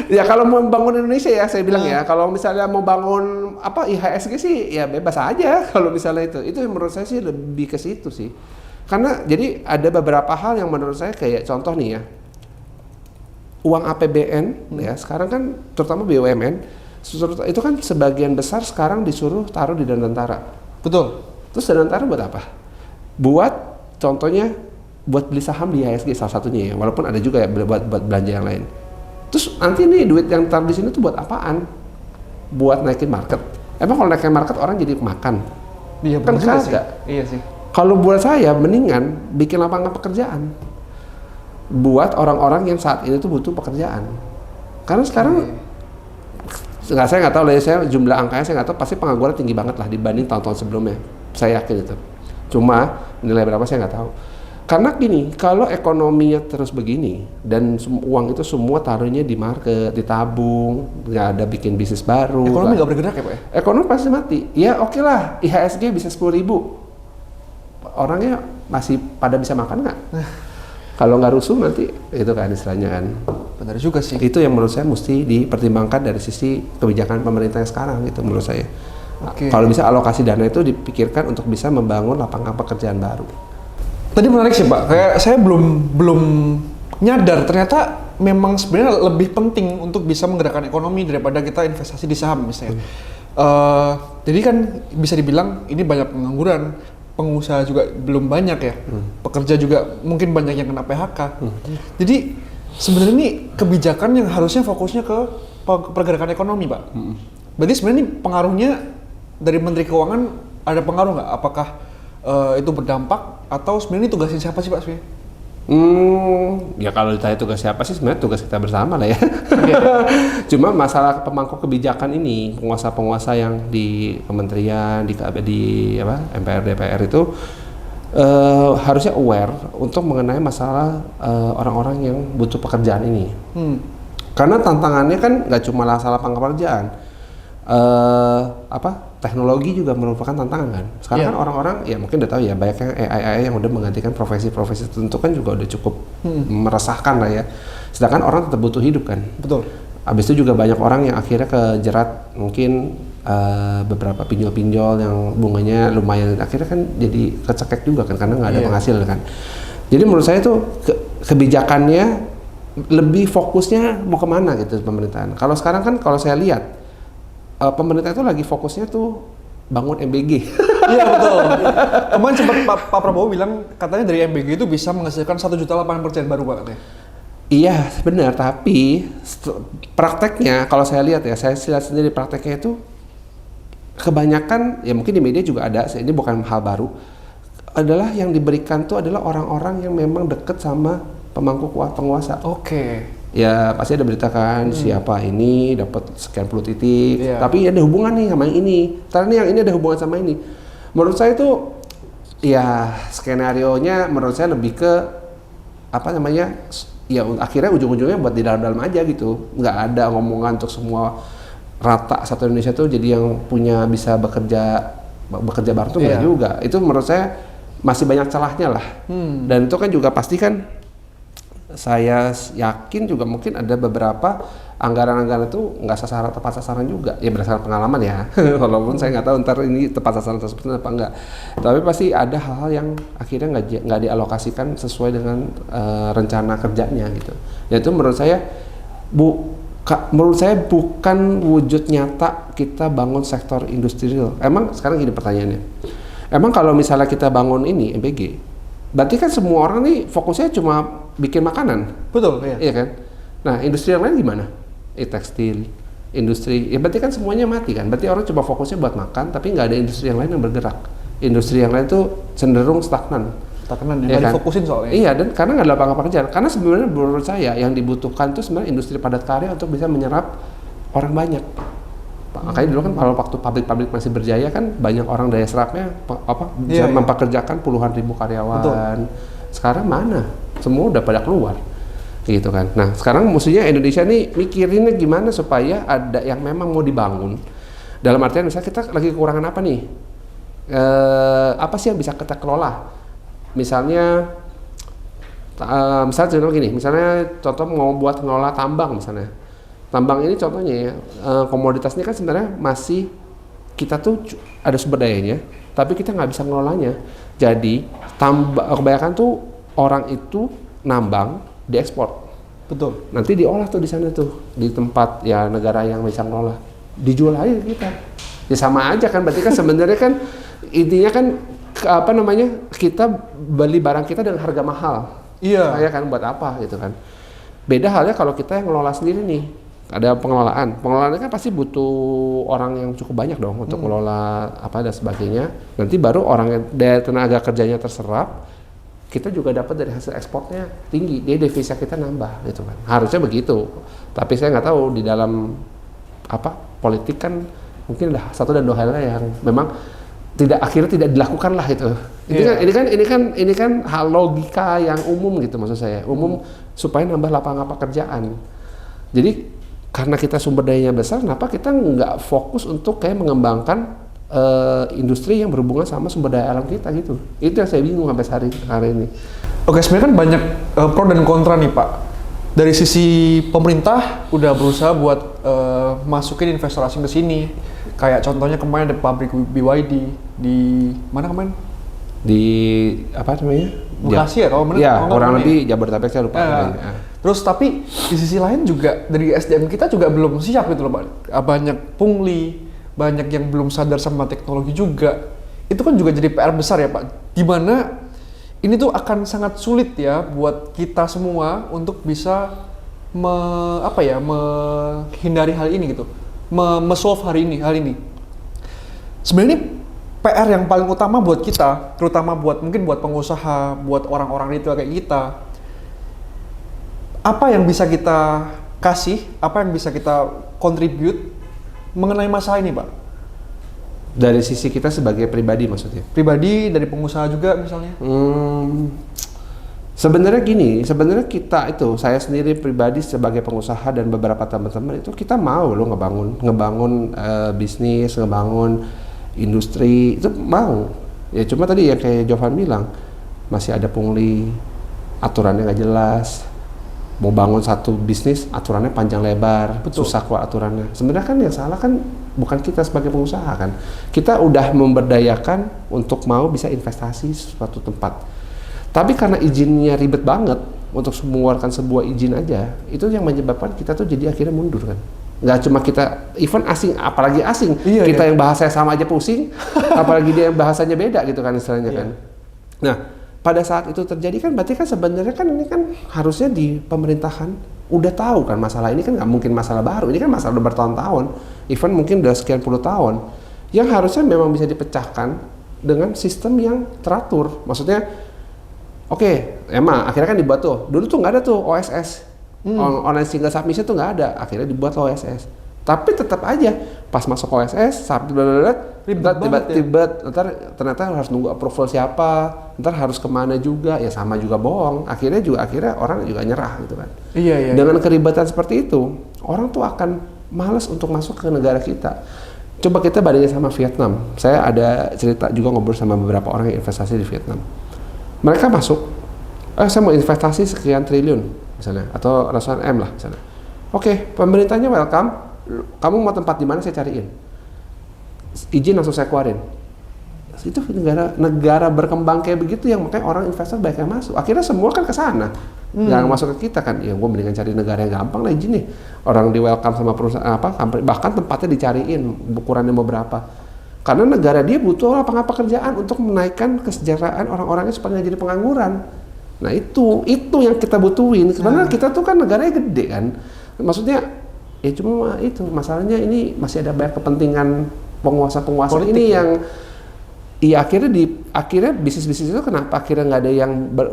Ya kalau mau bangun Indonesia ya saya bilang ya, kalau misalnya mau bangun IHSG sih ya bebas aja kalau misalnya itu menurut saya sih lebih ke situ sih. Karena jadi ada beberapa hal yang menurut saya kayak contoh nih ya. Uang APBN ya sekarang kan terutama BUMN itu kan sebagian besar sekarang disuruh taruh di Danantara. Betul. Terus Danantara buat apa? Buat contohnya buat beli saham di IHSG salah satunya ya, walaupun ada juga ya buat belanja yang lain. Terus nanti nih duit yang taruh di sini tuh buat apaan? Buat naikin market. Emang kalau naikin market orang jadi makan? Iya kan kagak. Iya sih. Kalau buat saya mendingan bikin lapangan pekerjaan buat orang-orang yang saat ini tuh butuh pekerjaan. Karena sekarang saya nggak tahu lah ya, saya jumlah angkanya saya nggak tahu, pasti pengangguran tinggi banget lah dibanding tahun-tahun sebelumnya. Saya yakin itu. Cuma nilai berapa saya nggak tahu. Karena gini, kalau ekonominya terus begini dan uang itu semua taruhnya di market, ditabung, nggak ada bikin bisnis baru. Ekonomi nggak bergerak ya Pak? Ekonomi pasti mati. Ya oke lah, IHSG bisa 10.000. Orangnya masih pada bisa makan nggak? Kalau nggak rusuh nanti itu kan istilahnya kan. Benar juga sih. Itu yang menurut saya mesti dipertimbangkan dari sisi kebijakan pemerintah yang sekarang gitu menurut saya. Oke. Kalau bisa alokasi dana itu dipikirkan untuk bisa membangun lapangan pekerjaan baru. Tadi menarik sih Pak, kayak saya belum nyadar ternyata memang sebenarnya lebih penting untuk bisa menggerakkan ekonomi daripada kita investasi di saham misalnya. Jadi kan bisa dibilang ini banyak pengangguran, pengusaha juga belum banyak ya, pekerja juga mungkin banyak yang kena PHK. Jadi sebenarnya ini kebijakan yang harusnya fokusnya ke pergerakan ekonomi Pak. Berarti sebenarnya ini pengaruhnya dari Menteri Keuangan ada pengaruh nggak? Apakah itu berdampak atau sebenarnya ini tugasnya siapa sih Pak sebenarnya? Ya kalau ditanya tugas siapa sih, sebenarnya tugas kita bersama lah ya. Cuma masalah pemangku kebijakan ini, penguasa-penguasa yang di kementerian, di MPR, DPR itu harusnya aware untuk mengenai masalah orang-orang yang butuh pekerjaan ini. Karena tantangannya kan nggak cuma masalah pekerjaan, teknologi juga merupakan tantangan kan. Sekarang kan orang-orang ya mungkin udah tahu ya, banyak yang AI yang udah menggantikan profesi-profesi tertentu kan juga udah cukup meresahkan lah ya. Sedangkan orang tetap butuh hidup kan. Betul. Habis itu juga banyak orang yang akhirnya kejerat mungkin beberapa pinjol-pinjol yang bunganya lumayan, akhirnya kan jadi kecekek juga kan karena nggak ada penghasilan kan. Jadi menurut saya tuh kebijakannya lebih fokusnya mau kemana gitu pemerintahan. Kalau sekarang kan kalau saya lihat pemerintah itu lagi fokusnya tuh bangun MBG. Iya betul. Kemarin sempat Pak Prabowo bilang katanya dari MBG itu bisa menghasilkan 1 juta lapangan pekerjaan baru Pak katanya. Iya benar, tapi prakteknya kalau saya lihat ya, saya lihat sendiri prakteknya itu kebanyakan ya mungkin di media juga ada, ini bukan hal baru, adalah yang diberikan tuh adalah orang-orang yang memang deket sama pemangku penguasa. Oke. Ya pasti ada berita kan siapa ini dapat sekian puluh titik, tapi ada hubungan nih sama yang ini. Karena yang ini ada hubungan sama ini. Menurut saya itu ya skenario-nya menurut saya lebih ke ya akhirnya ujung-ujungnya buat di dalam-dalam aja gitu. Nggak ada ngomongan untuk semua rata satu Indonesia tuh jadi yang punya bisa bekerja bareng tuh nggak juga. Itu menurut saya masih banyak celahnya lah. Dan itu kan juga pasti kan saya yakin juga mungkin ada beberapa anggaran-anggaran itu nggak tepat sasaran juga ya berdasarkan pengalaman ya. Walaupun saya nggak tahu ntar ini tepat sasaran tersebut apa enggak, tapi pasti ada hal-hal yang akhirnya nggak dialokasikan sesuai dengan rencana kerjanya gitu. Ya itu menurut saya bukan wujud nyata kita bangun sektor industrial. Emang sekarang gini pertanyaannya, emang kalau misalnya kita bangun ini MBG, berarti kan semua orang nih fokusnya cuma bikin makanan. Betul, iya kan? Nah, industri yang lain gimana? Tekstil, industri, ya berarti kan semuanya mati kan? Berarti orang cuma fokusnya buat makan, tapi nggak ada industri yang lain yang bergerak. Industri yang lain tuh cenderung stagnan. Stagnan, ya kan? difokusin soalnya. Iya, dan karena nggak ada lapangan pekerjaan. Karena sebenarnya menurut saya yang dibutuhkan tuh sebenarnya industri padat karya untuk bisa menyerap orang banyak. Makanya dulu kan kalau waktu pabrik-pabrik masih berjaya kan banyak orang daya serapnya bisa mempekerjakan puluhan ribu karyawan. Betul. Sekarang mana? Semua udah pada keluar gitu kan. Nah sekarang mestinya Indonesia nih mikirinnya gimana supaya ada yang memang mau dibangun, dalam artian misalnya kita lagi kekurangan apa nih, apa sih yang bisa kita kelola, misalnya contoh gini, misalnya contoh mau buat ngelola tambang misalnya. Tambang ini contohnya ya, komoditas ini kan sebenarnya masih kita tuh ada sumber dayanya, tapi kita nggak bisa ngelolanya. Jadi kebanyakan tuh orang itu nambang, diekspor. Betul. Nanti diolah tuh di sana tuh, di tempat ya negara yang bisa ngelola. Dijual aja kita. Ya sama aja kan, berarti kan sebenarnya kan intinya kan kita beli barang kita dengan harga mahal. Iya. Kayak kan buat apa gitu kan. Beda halnya kalau kita yang ngelola sendiri nih. Ada pengelolaan. Pengelolaannya kan pasti butuh orang yang cukup banyak dong untuk mengelola apa dan sebagainya. Nanti baru orang yang daya tenaga kerjanya terserap, kita juga dapat dari hasil ekspornya tinggi, dia devisa kita nambah gitu kan. Harusnya begitu. Tapi saya nggak tahu di dalam politik kan mungkin ada satu dan dua hal yang memang akhirnya tidak dilakukan lah itu. Ini kan hal logika yang umum gitu maksud saya. Umum supaya nambah lapangan pekerjaan. Jadi karena kita sumber dayanya besar, kenapa kita nggak fokus untuk kayak mengembangkan industri yang berhubungan sama sumber daya alam kita gitu. Itu yang saya bingung sampai hari ini. Oke, sebenarnya kan banyak pro dan kontra nih Pak. Dari sisi pemerintah udah berusaha buat masukin investor asing ke sini. Kayak contohnya kemarin ada pabrik BYD di mana kemarin? Di apa namanya? Bekasi ya kalau ya, kurang lebih Jabodetabek saya lupa. Terus tapi di sisi lain juga dari SDM kita juga belum siap gitu loh Pak. Banyak pungli, banyak yang belum sadar sama teknologi juga. Itu kan juga jadi PR besar ya Pak. Dimana ini tuh akan sangat sulit ya buat kita semua untuk bisa menghindari hal ini gitu. Solve hal ini. Sebenarnya ini PR yang paling utama buat kita, terutama mungkin buat pengusaha, buat orang-orang retail kayak kita. Apa yang bisa kita kasih, apa yang bisa kita contribute mengenai masalah ini, Pak? Dari sisi kita sebagai pribadi maksudnya? Pribadi, dari pengusaha juga misalnya? Sebenarnya gini, kita itu, saya sendiri pribadi sebagai pengusaha dan beberapa teman-teman itu kita mau loh ngebangun bisnis, ngebangun industri, itu mau. Ya cuma tadi yang kayak Jovan bilang, masih ada pungli, aturannya nggak jelas. Mau bangun satu bisnis, aturannya panjang lebar, susah keluar aturannya. Sebenarnya kan yang salah kan bukan kita sebagai pengusaha kan. Kita udah memberdayakan untuk mau bisa investasi di suatu tempat. Tapi karena izinnya ribet banget untuk mengeluarkan sebuah izin aja, itu yang menyebabkan kita tuh jadi akhirnya mundur kan. Nggak cuma kita, even asing, apalagi asing, kita yang bahasanya sama aja pusing, apalagi dia yang bahasanya beda gitu kan istilahnya kan. Nah, pada saat itu terjadi kan berarti kan sebenarnya kan ini kan harusnya di pemerintahan udah tahu kan masalah ini kan nggak mungkin masalah baru, ini kan masalah udah bertahun-tahun, even mungkin udah sekian puluh tahun, yang harusnya memang bisa dipecahkan dengan sistem yang teratur. Maksudnya, emang akhirnya kan dibuat tuh, dulu tuh nggak ada tuh OSS. Online single submission tuh nggak ada, akhirnya dibuat OSS. Tapi tetap aja pas masuk OSS, tiba-tiba ntar ternyata harus nunggu approval siapa, ntar harus kemana juga, ya sama juga bohong. Akhirnya orang juga nyerah gitu kan. Iya. Dengan keribatan seperti itu, orang tuh akan malas untuk masuk ke negara kita. Coba kita bandingin sama Vietnam. Saya ada cerita juga ngobrol sama beberapa orang yang investasi di Vietnam. Mereka masuk, saya mau investasi sekian triliun misalnya, atau ratusan M lah misalnya. Pemerintahnya welcome, kamu mau tempat di mana saya cariin, izin langsung saya keluarin. Itu negara berkembang kayak begitu yang makanya orang investor banyak yang masuk. Akhirnya semua kan ke sana, nggak masuk ke kita kan. Ya gue mendingan cari negara yang gampang lah izin nih. Orang di welcome sama perusahaan bahkan tempatnya dicariin ukurannya mau berapa. Karena negara dia butuh lapangan pekerjaan untuk menaikkan kesejahteraan orang-orangnya supaya nggak jadi pengangguran. Nah itu yang kita butuhin. Sebenarnya kita tuh kan negaranya gede kan. Maksudnya ya cuma itu masalahnya ini masih ada banyak kepentingan penguasa-penguasa ini yang akhirnya bisnis-bisnis itu kenapa akhirnya nggak ada yang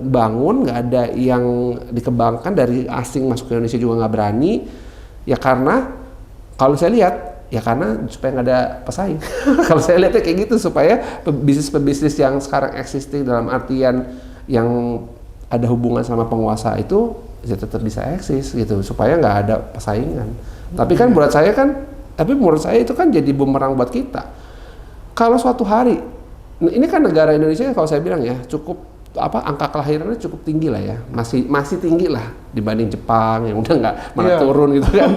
bangun, nggak ada yang dikembangkan, dari asing masuk ke Indonesia juga nggak berani. Ya karena kalau saya lihat ya karena supaya nggak ada pesaing. Kalau saya lihatnya kayak gitu, supaya pebisnis yang sekarang existing dalam artian yang ada hubungan sama penguasa itu ya tetap bisa eksis gitu, supaya nggak ada persaingan. Tapi kan menurut saya itu kan jadi bumerang buat kita. Kalau suatu hari, ini kan negara Indonesia kalau saya bilang ya cukup angka kelahirannya cukup tinggi lah ya, masih tinggi lah dibanding Jepang yang udah nggak malah turun gitu kan,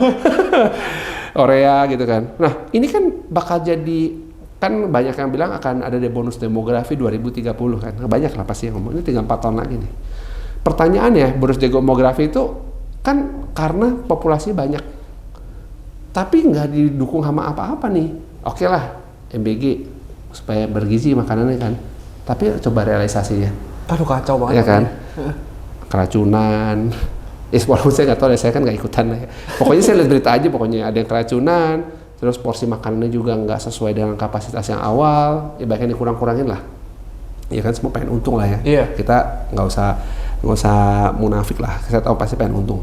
Korea gitu kan. Nah ini kan bakal jadi, kan banyak yang bilang akan ada bonus demografi 2030 kan, banyak lah pasti yang ngomong, ini tinggal 4 tahun lagi nih. Pertanyaannya, bonus demografi itu kan karena populasi banyak, tapi nggak didukung sama apa-apa nih. Oke lah, MBG supaya bergizi makanannya kan, tapi coba realisasinya. Aduh kacau banget. Ya kan, keracunan. Walaupun saya nggak tahu, saya kan nggak ikutan ya. Pokoknya saya lihat berita aja, pokoknya ada yang keracunan, terus porsi makanannya juga nggak sesuai dengan kapasitas yang awal, ya baiknya dikurang-kurangin lah. Ya kan semua pengen untung lah ya. Kita nggak usah munafik lah, saya tahu pasti pengen untung.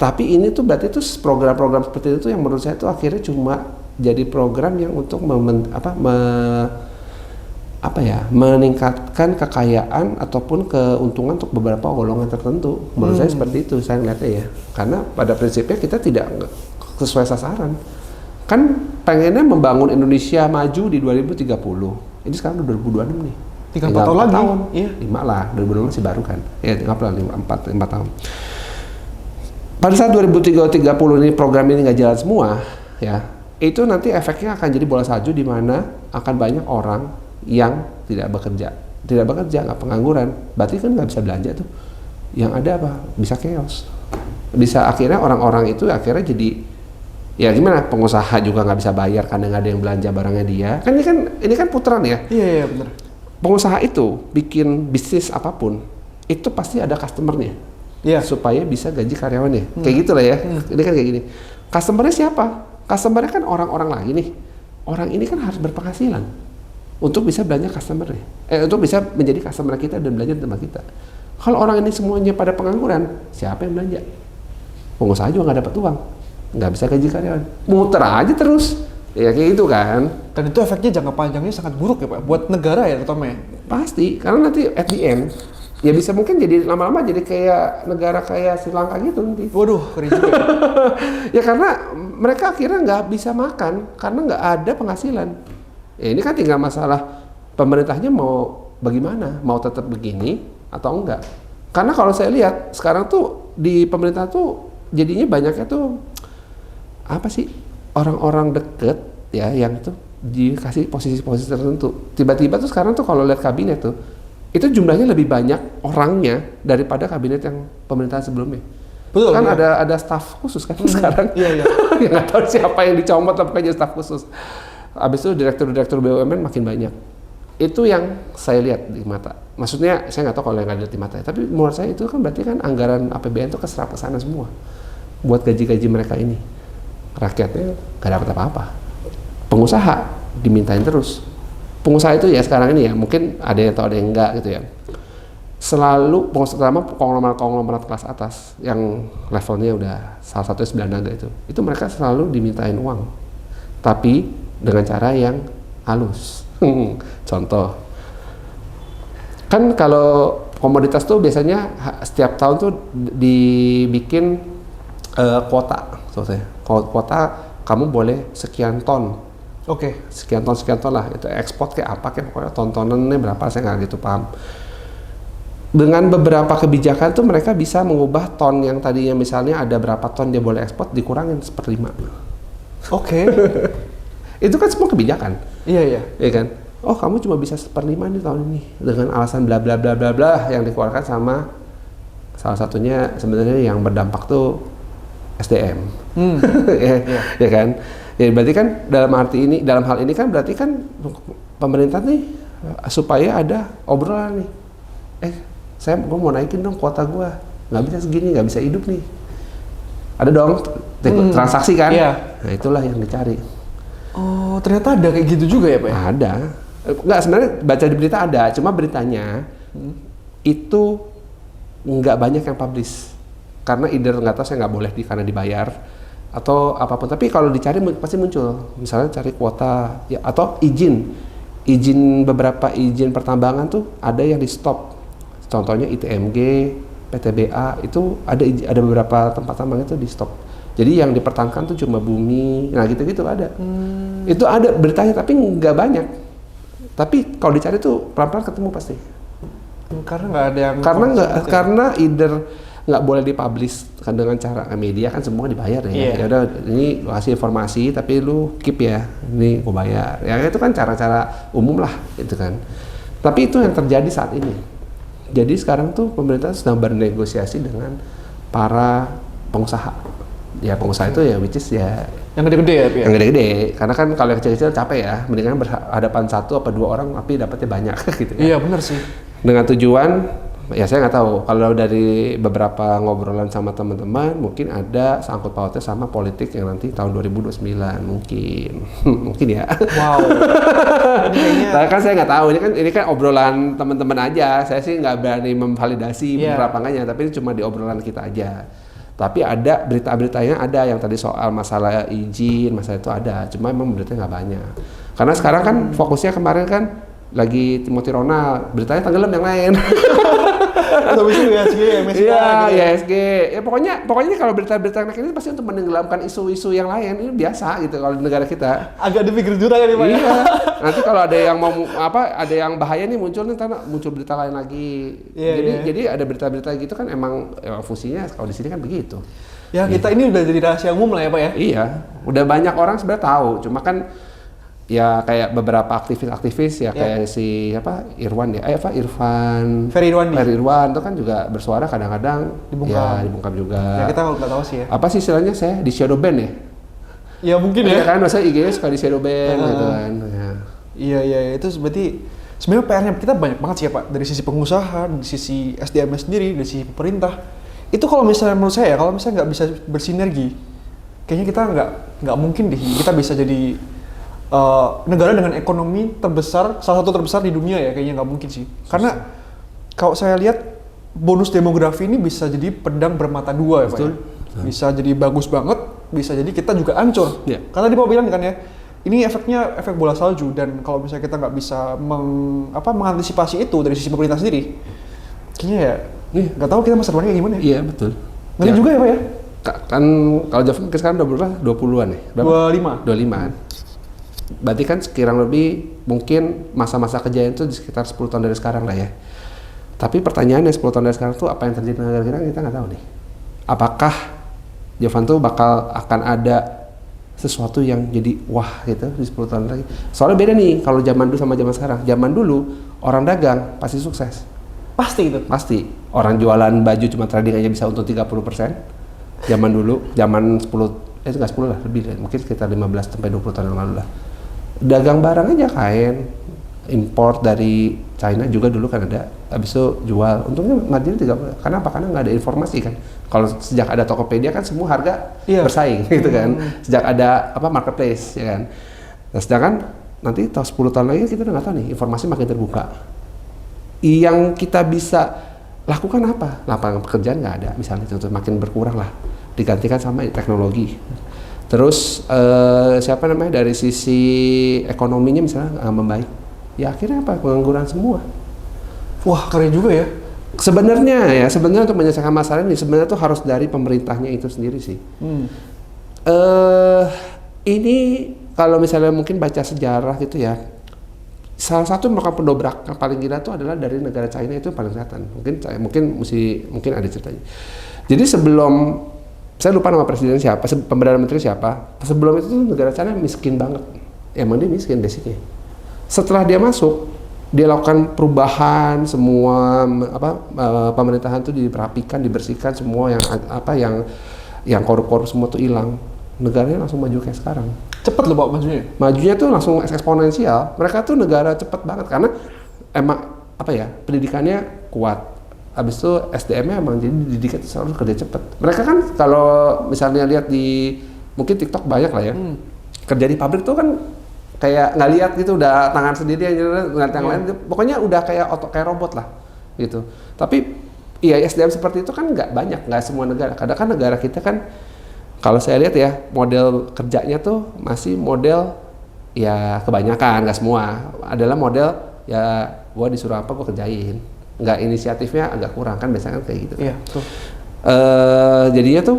Tapi ini tuh berarti tuh program-program seperti itu yang menurut saya tuh akhirnya cuma jadi program yang untuk meningkatkan kekayaan ataupun keuntungan untuk beberapa golongan tertentu. Menurut saya seperti itu saya ngeliatnya ya. Karena pada prinsipnya kita tidak sesuai sasaran. Kan pengennya membangun Indonesia maju di 2030. Ini sekarang udah 2026 nih. 3-4 tahun lagi. Iya. 5 lah, 2026 masih baru kan. Ya, 5 tahun. Pada saat 2030 ini program ini nggak jalan semua, ya. itu nanti efeknya akan jadi bola salju di mana akan banyak orang yang tidak bekerja, nggak pengangguran, berarti kan nggak bisa belanja tuh. Yang ada apa? Bisa chaos, bisa akhirnya orang-orang itu akhirnya jadi ya gimana, pengusaha juga nggak bisa bayar karena nggak ada yang belanja barangnya dia. Kan ini kan putaran ya. Iya benar. Pengusaha itu bikin bisnis apapun itu pasti ada customernya. Iya. Supaya bisa gaji karyawannya. Kayak gitulah ya. Ini kan kayak gini. Customernya siapa? Customernya kan orang-orang lagi nih. Orang ini kan harus berpenghasilan untuk bisa belanja customernya. Untuk bisa menjadi customer kita dan belanja di tempat kita. Kalau orang ini semuanya pada pengangguran, siapa yang belanja? Pengusaha juga nggak dapat uang, nggak bisa gaji karyawan. Muter aja terus. Ya kayak gitu kan. Dan itu efeknya jangka panjangnya sangat buruk ya Pak, buat negara ya terutama ya? Pasti, karena nanti at the end, ya bisa mungkin jadi lama-lama jadi kayak negara kayak Sri Lanka gitu nanti. Waduh, keren juga ya. Ya karena mereka akhirnya nggak bisa makan, karena nggak ada penghasilan. Ya ini kan tinggal masalah pemerintahnya mau bagaimana, mau tetap begini atau enggak. Karena kalau saya lihat, sekarang tuh di pemerintah tuh jadinya banyaknya tuh, apa sih, orang-orang deket ya, yang tuh dikasih posisi-posisi tertentu. Tiba-tiba tuh sekarang tuh kalau lihat kabinet tuh, itu jumlahnya lebih banyak orangnya daripada kabinet yang pemerintahan sebelumnya. Betul. Kan ya? ada staf khusus kan sekarang. Iya. Yang nggak tahu siapa yang dicomot tapi jadi staf khusus. Habis itu direktur-direktur BUMN makin banyak. Itu yang saya lihat di mata. Maksudnya saya nggak tahu kalau yang nggak lihat di mata. Tapi menurut saya itu kan berarti kan anggaran APBN itu keserap ke sana semua buat gaji-gaji mereka ini. Rakyatnya nggak dapat apa-apa. Pengusaha dimintain terus. Pengusaha itu ya sekarang ini ya, mungkin ada yang tahu ada yang enggak gitu ya. Selalu terutama konglomerat kelas atas yang levelnya udah salah satunya 9 naga itu mereka selalu dimintain uang. Tapi dengan cara yang halus. Contoh. Kan kalau komoditas tuh biasanya setiap tahun tuh dibikin kuota. Kuota kamu boleh sekian ton. Oke. Sekian ton lah, itu ekspor kayak apa kayak pokoknya tontonannya berapa saya nggak gitu paham. Dengan beberapa kebijakan tuh mereka bisa mengubah ton yang tadinya misalnya ada berapa ton dia boleh ekspor dikurangin 1/5. Oke. Itu kan semua kebijakan. Iya. Iya kan? Oh kamu cuma bisa 1/5 nih tahun ini dengan alasan bla bla bla bla bla yang dikeluarkan sama salah satunya sebenarnya yang berdampak tuh SDM. Ya kan? Ya berarti kan dalam hal ini kan berarti kan pemerintah nih supaya ada obrolan nih. Gue mau naikin dong kuota gue, nggak bisa segini, nggak bisa hidup nih. Ada dong transaksi kan? Iya. Nah itulah yang dicari. Oh ternyata ada kayak gitu juga ya Pak? Ada. Nggak, sebenarnya baca di berita ada, cuma beritanya itu nggak banyak yang publish. Karena either nggak tahu saya nggak boleh karena dibayar atau apapun, tapi kalau dicari pasti muncul, misalnya cari kuota ya, atau izin beberapa izin pertambangan tuh ada yang di stop, contohnya ITMG, PTBA itu ada beberapa tempat tambang itu di stop, jadi yang dipertahankan tuh cuma bumi, nah gitu-gitu ada. Itu ada beritanya tapi nggak banyak, tapi kalau dicari tuh pelan-pelan ketemu pasti. Karena nggak ada yang karena either nggak boleh dipublish kan dengan cara media kan semua dibayar ya. Yeah. Ya udah ini lu kasih informasi tapi lu keep ya. Ini gua bayar. Ya itu kan cara-cara umum lah itu kan. Tapi itu yang terjadi saat ini. Jadi sekarang tuh pemerintah sedang bernegosiasi dengan para pengusaha. Ya pengusaha itu ya which is ya yang gede-gede ya, Pi? Yang gede-gede. Karena kan kalau yang kecil-kecil capek ya. Mendingan berhadapan 1 atau 2 orang tapi dapatnya banyak gitu kan. Iya benar sih. Dengan tujuan ya saya nggak tahu, kalau dari beberapa ngobrolan sama teman-teman mungkin ada sangkut pautnya sama politik yang nanti tahun 2029 mungkin ya. Wow. Nah, kan saya nggak tahu, ini kan obrolan teman-teman aja, saya sih nggak berani memvalidasi bener apa enggaknya, tapi ini cuma di obrolan kita aja. Tapi ada berita-beritanya ada yang tadi soal masalah izin, masalah itu ada, cuma memang beritanya nggak banyak. Karena sekarang kan fokusnya kemarin kan lagi Timothy Ronald, beritanya tenggelam yang lain. Habis itu IHSG, MSCI Iya, gitu. IHSG. Ya pokoknya kalau berita-berita kayak ini pasti untuk menenggelamkan isu-isu yang lain. Ini biasa gitu kalau di negara kita. Agak dipikir jurang kan ya Pak? Iya. Nanti kalau ada yang mau ada yang bahaya nih muncul nih, ntar muncul berita lain lagi. Iya, Jadi ada berita-berita gitu kan emang fungsinya kalau di sini kan begitu. Ya kita ini udah jadi rahasia umum lah ya Pak ya? Iya, udah banyak orang sebenarnya tahu. Cuma kan ya kayak beberapa aktivis-aktivis ya kayak si Irwan ya, Ferry Irwandi itu kan juga bersuara kadang-kadang dibungkam juga. Ya kita nggak tahu sih ya. Apa sih istilahnya saya di shadow ban ya? Ya mungkin ya. Iya kan, masa IG suka di shadow ban gitu kan. Ya. Iya itu berarti sebenarnya PR-nya kita banyak banget sih ya Pak, dari sisi pengusaha, dari sisi SDM sendiri, dari sisi pemerintah. Itu kalau misalnya menurut saya, kalau misalnya nggak bisa bersinergi, kayaknya kita nggak mungkin deh kita bisa jadi negara dengan ekonomi terbesar, salah satu terbesar di dunia ya, kayaknya nggak mungkin sih. Karena kalau saya lihat bonus demografi ini bisa jadi pedang bermata dua ya Pak. Ya? Bisa jadi bagus banget, bisa jadi kita juga hancur. Yeah. Karena tadi Pak bilang kan ya, ini efeknya efek bola salju, dan kalau misalnya kita nggak bisa mengantisipasi itu dari sisi pemerintah sendiri, kayaknya ya nggak tahu kita masa depannya kayak gimana ya. Iya betul. Nanti juga ya Pak ya? Kan kalau Javan sekarang udah berapa? 20-an ya? Berapa? 25-an. Berarti kan sekirang lebih mungkin masa-masa kejayaan itu di sekitar 10 tahun dari sekarang lah ya. Tapi pertanyaannya 10 tahun dari sekarang tuh apa yang terjadi di negara kita nggak tahu nih. Apakah Javan tuh akan ada sesuatu yang jadi wah gitu di 10 tahun lagi. Soalnya beda nih kalau zaman dulu sama zaman sekarang. Zaman dulu orang dagang pasti sukses. Pasti itu. Pasti. Orang jualan baju cuma trading aja bisa untung 30%. Zaman dulu, zaman 10 nggak 10 lah, lebih lah. Mungkin sekitar 15 sampai 20 tahun yang lalu lah. Dagang barang aja, kain, import dari China juga dulu kan ada. Habis itu jual, untungnya margin 30%. Kenapa? Karena nggak ada informasi kan. Kalau sejak ada Tokopedia kan semua harga bersaing gitu kan. Sejak ada marketplace ya kan. Nah, sedangkan nanti 10 tahun lagi kita udah nggak tahu nih, informasi makin terbuka. Yang kita bisa lakukan apa? Lapangan pekerjaan nggak ada, misalnya contoh makin berkurang lah, digantikan sama teknologi. Terus dari sisi ekonominya misalnya membaik, ya akhirnya apa? Pengangguran semua. Wah keren juga ya. Sebenarnya untuk menyelesaikan masalah ini sebenarnya tuh harus dari pemerintahnya itu sendiri sih. Ini kalau misalnya mungkin baca sejarah gitu ya, salah satu merupakan pendobrak yang paling gila itu adalah dari negara China, itu paling kelihatan. Mungkin ada ceritanya. Jadi sebelum, saya lupa nama presiden siapa, perdana menteri siapa, sebelum itu negara China miskin banget. Emang dia miskin basicnya. Setelah dia masuk, dia lakukan perubahan, semua pemerintahan itu dirapikan, dibersihkan, semua yang korup-korup semua tuh hilang. Negaranya langsung maju kayak sekarang. Cepet loh Pak majunya? Majunya tuh langsung eksponensial. Mereka tuh negara cepet banget karena emang pendidikannya kuat. Habis itu SDM-nya emang jadi dididik itu selalu kerja cepet. Mereka kan kalau misalnya lihat di mungkin TikTok banyak lah ya. Kerja di pabrik tuh kan kayak nggak lihat gitu, udah tangan sendiri aja ngeliat yang lain. Pokoknya udah kayak robot lah gitu. Tapi iya SDM seperti itu kan nggak banyak, nggak semua negara. Kadang kan negara kita kan kalau saya lihat ya, model kerjanya tuh masih model ya kebanyakan, nggak semua. Adalah model ya gua disuruh apa gua kerjain. Nggak, inisiatifnya agak kurang kan, biasanya kan kayak gitu. Iya, betul. Jadinya tuh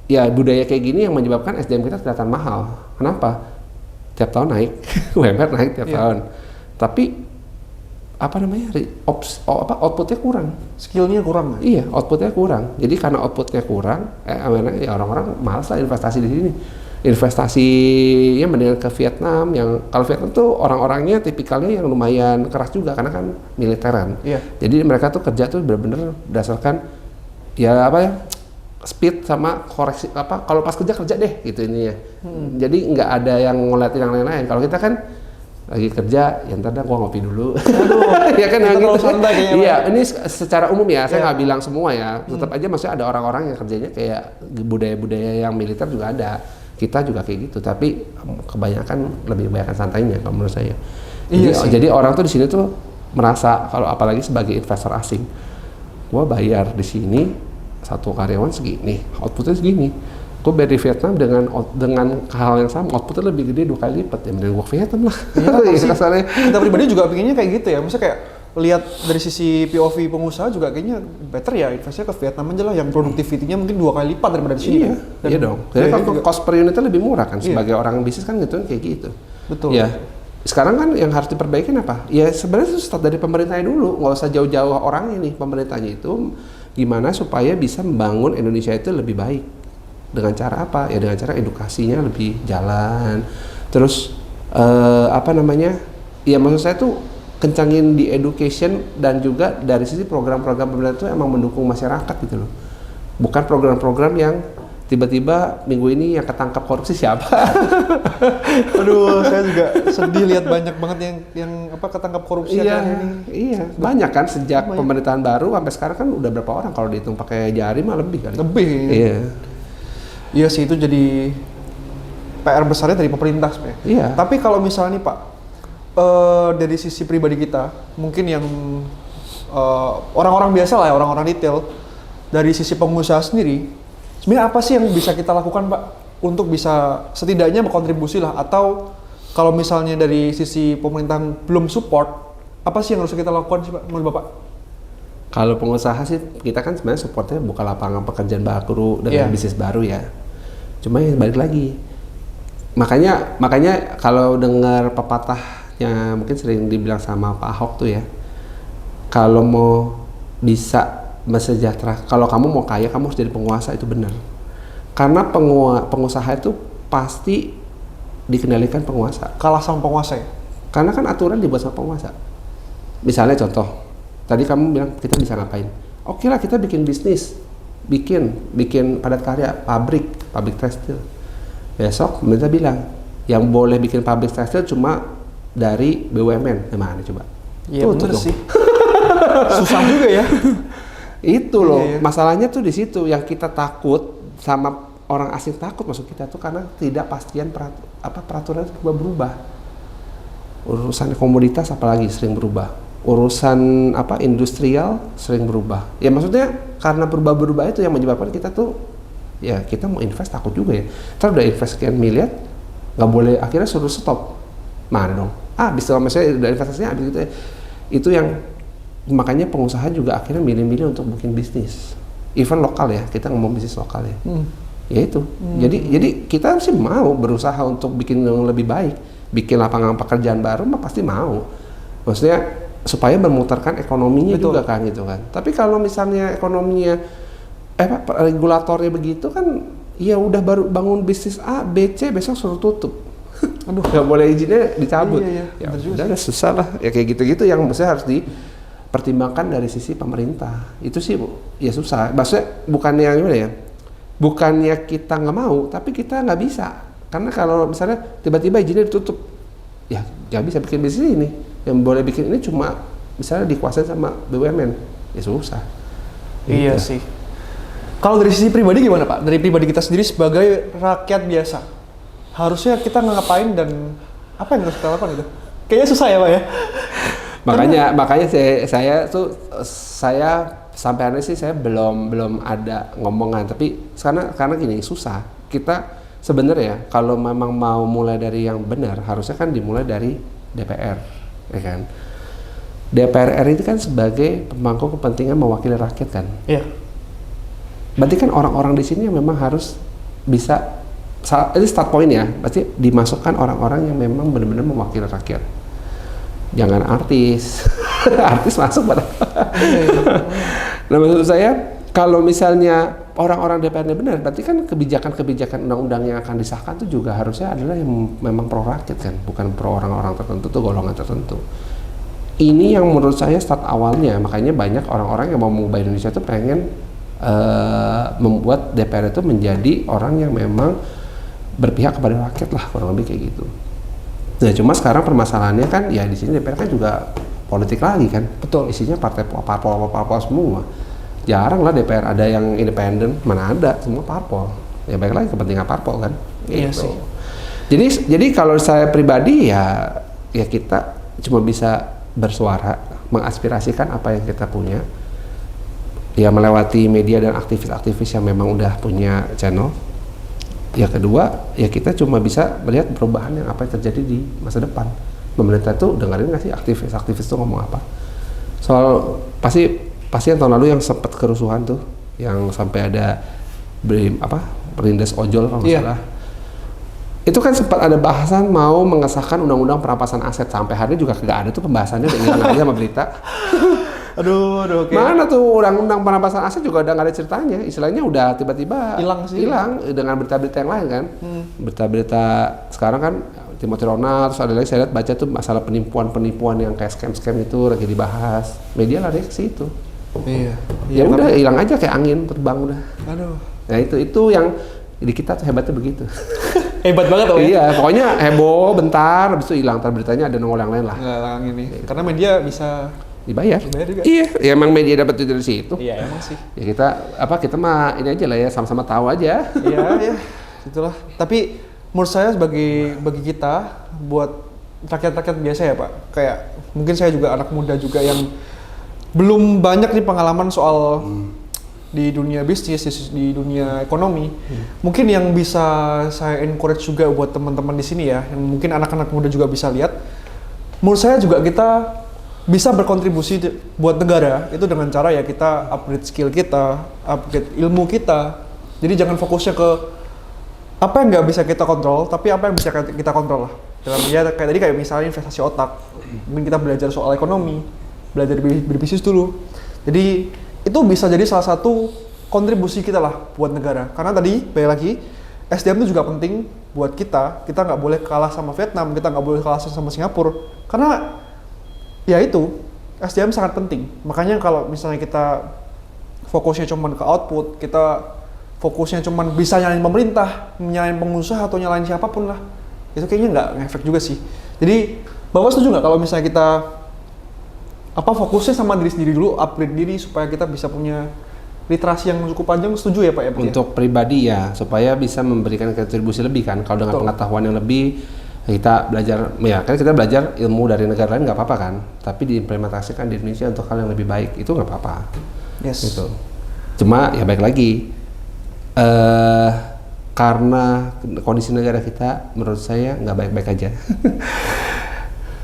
ya budaya kayak gini yang menyebabkan SDM kita kelihatan mahal. Kenapa? Tiap tahun naik, UMR naik tiap tahun. Tapi outputnya kurang, skillnya kurang. Iya, outputnya kurang. Jadi karena outputnya kurang, ya orang-orang malas lah investasi di sini. Investasinya mendingan ke Vietnam, yang kalau Vietnam tuh orang-orangnya tipikalnya yang lumayan keras juga karena kan militeran. Iya. Jadi mereka tuh kerja tuh benar-benar berdasarkan speed sama koreksi kalau pas kerja deh gitu ininya. Jadi nggak ada yang ngeliatin yang lain-lain. Kalau kita kan lagi kerja, ya ntar dah gua ngopi dulu. Ya kan yang gitu. Iya, ini secara umum ya, saya nggak bilang semua ya. Tetap aja maksudnya ada orang-orang yang kerjanya kayak budaya-budaya yang militer juga ada. Kita juga kayak gitu, tapi lebih kebanyakan santainya kalau menurut saya. Jadi orang tuh di sini tuh merasa kalau apalagi sebagai investor asing, gua bayar di sini satu karyawan segini, outputnya segini. Gue bayar di Vietnam dengan hal yang sama, outputnya lebih gede 2 kali lipat, ya mending gue ke Vietnam lah. Iya, kita pribadi juga pinginnya kayak gitu ya, maksudnya kayak lihat dari sisi POV pengusaha juga kayaknya better ya investasinya ke Vietnam aja lah yang productivity-nya mungkin 2 kali lipat daripada di sini. Iya, Dan iya dong. Jadi biayanya kalau juga- cost per unitnya lebih murah kan. Iya. Sebagai orang bisnis kan gitu kayak gitu. Betul. Ya. Sekarang kan yang harus diperbaiki apa? Ya sebenarnya itu start dari pemerintahnya dulu. Nggak usah jauh-jauh orangnya nih. Pemerintahnya itu gimana supaya bisa membangun Indonesia itu lebih baik. Dengan cara apa? Ya dengan cara edukasinya lebih jalan. Terus apa namanya? Ya maksud saya tuh kencangin di education dan juga dari sisi program-program pemerintah itu emang mendukung masyarakat gitu loh. Bukan program-program yang tiba-tiba minggu ini yang ketangkap korupsi siapa? Aduh, saya juga sedih lihat banyak banget yang ketangkap korupsi Iya, akhirnya ini. iya, banyak kan sejak Banyak. pemerintahan baru sampai sekarang kan udah berapa orang kalau dihitung pakai jari mah lebih kali. Lebih. Iya. Iya sih itu jadi PR besarnya dari pemerintah sebenarnya. Iya. Tapi kalau misalnya nih Pak, dari sisi pribadi kita, mungkin yang orang-orang biasa lah ya, orang-orang detail, dari sisi pengusaha sendiri, sebenarnya apa sih yang bisa kita lakukan Pak untuk bisa setidaknya berkontribusi lah, atau kalau misalnya dari sisi pemerintahan belum support, apa sih yang harus kita lakukan sih Pak menurut Bapak? Kalau pengusaha sih kita kan sebenarnya supportnya buka lapangan pekerjaan baru dengan Iya. bisnis baru ya. Cuma yang balik lagi. Makanya kalau dengar pepatahnya mungkin sering dibilang sama Pak Ahok tuh ya. Kalau mau bisa sejahtera, kalau kamu mau kaya kamu harus jadi penguasa, itu benar. Karena pengusaha itu pasti dikendalikan penguasa. Kalah sama penguasa ya? Karena kan aturan dibuat sama penguasa. Misalnya contoh, tadi kamu bilang kita bisa ngapain? Oke lah kita bikin bisnis, bikin padat karya, pabrik tekstil. Besok pemerintah bilang yang boleh bikin pabrik tekstil cuma dari BUMN. Gimana coba? Iya Tuh bener dong. sih. Susah juga ya. Itu loh, Iya, iya. masalahnya tuh di situ yang kita takut sama orang asing takut masuk kita tuh karena tidak pastian peraturan itu berubah. Urusan komoditas apalagi sering berubah. Urusan industrial sering berubah. Ya maksudnya karena berubah-berubah itu yang menyebabkan kita tuh ya kita mau invest takut juga ya. Terus udah invest sekian miliar nggak boleh, akhirnya suruh stop. Mana dong? Bisa misalnya udah investasinya habis gitu ya. Itu yang makanya pengusaha juga akhirnya milih-milih untuk bikin bisnis. Even lokal ya, kita ngomong bisnis lokal ya. Ya itu. Jadi kita sih mau berusaha untuk bikin yang lebih baik, bikin lapangan pekerjaan baru mah pasti mau. Maksudnya supaya memutarkan ekonominya Betul. juga kan gitu kan. Tapi kalau misalnya ekonominya regulatornya begitu kan, ya udah baru bangun bisnis A, B, C besok suruh tutup. Aduh, nggak boleh izinnya dicabut. Iya, Ya bener juga udah susah lah. Ya kayak gitu-gitu yang maksudnya harus dipertimbangkan dari sisi pemerintah. Itu sih ya susah. Maksudnya bukannya gimana ya? Bukannya kita nggak mau, tapi kita nggak bisa. Karena kalau misalnya tiba-tiba izinnya ditutup, ya nggak bisa bikin bisnis ini. Yang boleh bikin ini cuma misalnya dikuasai sama BUMN, ya susah. Iya Gitu. sih. Kalau dari sisi pribadi gimana Pak? Dari pribadi kita sendiri sebagai rakyat biasa, harusnya kita ngapain dan apa yang harus kita lakukan itu? Kayaknya susah ya Pak ya? Makanya saya sampai hari ini sih saya belum ada ngomongan, tapi karena gini susah. Kita sebenarnya kalau memang mau mulai dari yang benar harusnya kan dimulai dari DPR, ya kan? DPR RI itu kan sebagai pemangku kepentingan mewakili rakyat kan. Iya. Berarti kan orang-orang di sini memang harus bisa, ini start point ya, pasti dimasukkan orang-orang yang memang benar-benar mewakili rakyat. Jangan artis, artis masuk pada. Nah maksud saya, kalau misalnya orang-orang DPR-nya benar, berarti kan kebijakan-kebijakan undang-undang yang akan disahkan itu juga harusnya adalah yang memang pro rakyat kan, bukan pro orang-orang tertentu atau golongan tertentu. Ini yang menurut saya start awalnya, makanya banyak orang-orang yang mau mengubah Indonesia itu pengen membuat DPR itu menjadi orang yang memang berpihak kepada rakyat lah, kurang lebih kayak gitu. Nah cuma sekarang permasalahannya kan ya di sini DPR kan juga politik lagi kan. Betul. Isinya parpol semua. Jarang lah DPR ada yang independen, mana ada, semua parpol. Ya baik lagi kepentingan parpol kan. Iya Gitu. sih. Jadi kalau saya pribadi ya kita cuma bisa bersuara, mengaspirasikan apa yang kita punya. Ya melewati media dan aktivis-aktivis yang memang udah punya channel. Ya kedua, ya kita cuma bisa melihat perubahan yang apa yang terjadi di masa depan. Pemerintah tuh dengerin nggak sih aktivis-aktivis tuh ngomong apa? Soal pasti yang tahun lalu yang sempat kerusuhan tuh, yang sampai ada perindas ojol kalau nggak salah. Itu kan sempat ada bahasan mau mengesahkan undang-undang perampasan aset, sampai hari ini juga nggak ada tuh pembahasannya, udah hilang aja sama berita. Aduh, oke. Mana tuh undang-undang perampasan aset juga udah nggak ada ceritanya, istilahnya udah tiba-tiba hilang dengan berita-berita yang lain kan. Berita-berita sekarang kan Timothy Ronald, terus ada lagi saya lihat baca tuh masalah penipuan yang kayak scam itu lagi dibahas. Media lari ke situ. Iya. Ya udah hilang aja kayak angin, terbang udah. Aduh. Nah itu yang di kita tuh hebatnya begitu. Hebat banget ya. Iya, pokoknya heboh bentar, habis itu hilang, ntar beritanya ada nongol yang lain lah. Hilang ini. Karena media bisa dibayar juga. Iya, ya emang media dapat dari situ. Iya, emang sih. Ya kita mah ini aja lah ya, sama-sama tahu aja. Iya, itulah. Tapi menurut saya bagi kita buat rakyat-rakyat biasa ya Pak, kayak mungkin saya juga anak muda juga yang belum banyak nih pengalaman soal di dunia bisnis, di dunia ekonomi. Mungkin yang bisa saya encourage juga buat teman-teman di sini ya, yang mungkin anak-anak muda juga bisa lihat. Menurut saya juga kita bisa berkontribusi buat negara itu dengan cara ya kita upgrade skill kita, upgrade ilmu kita. Jadi jangan fokusnya ke apa yang nggak bisa kita kontrol, tapi apa yang bisa kita kontrol lah. Dalam kayak misalnya investasi otak, mungkin kita belajar soal ekonomi, belajar berbisnis dulu. Jadi itu bisa jadi salah satu kontribusi kita lah buat negara. Karena tadi balik lagi SDM itu juga penting buat kita. Kita nggak boleh kalah sama Vietnam, kita nggak boleh kalah sama Singapura. Karena ya itu SDM sangat penting. Makanya kalau misalnya kita fokusnya cuma ke output, kita fokusnya cuma bisa nyalain pemerintah, nyalain pengusaha atau nyalain siapapun lah, itu kayaknya nggak ngefek juga sih. Jadi Bapak setuju nggak kalau misalnya kita fokusnya sama diri sendiri dulu, upgrade diri supaya kita bisa punya literasi yang cukup panjang? Setuju ya Pak ya? Untuk pribadi ya, supaya bisa memberikan kontribusi lebih kan. Kalau dengan pengetahuan yang lebih, kita belajar, ya kan kita belajar ilmu dari negara lain nggak apa-apa kan, tapi diimplementasikan di Indonesia untuk hal yang lebih baik itu nggak apa-apa. Yes. Gitu. Cuma ya baik lagi, karena kondisi negara kita menurut saya nggak baik-baik aja.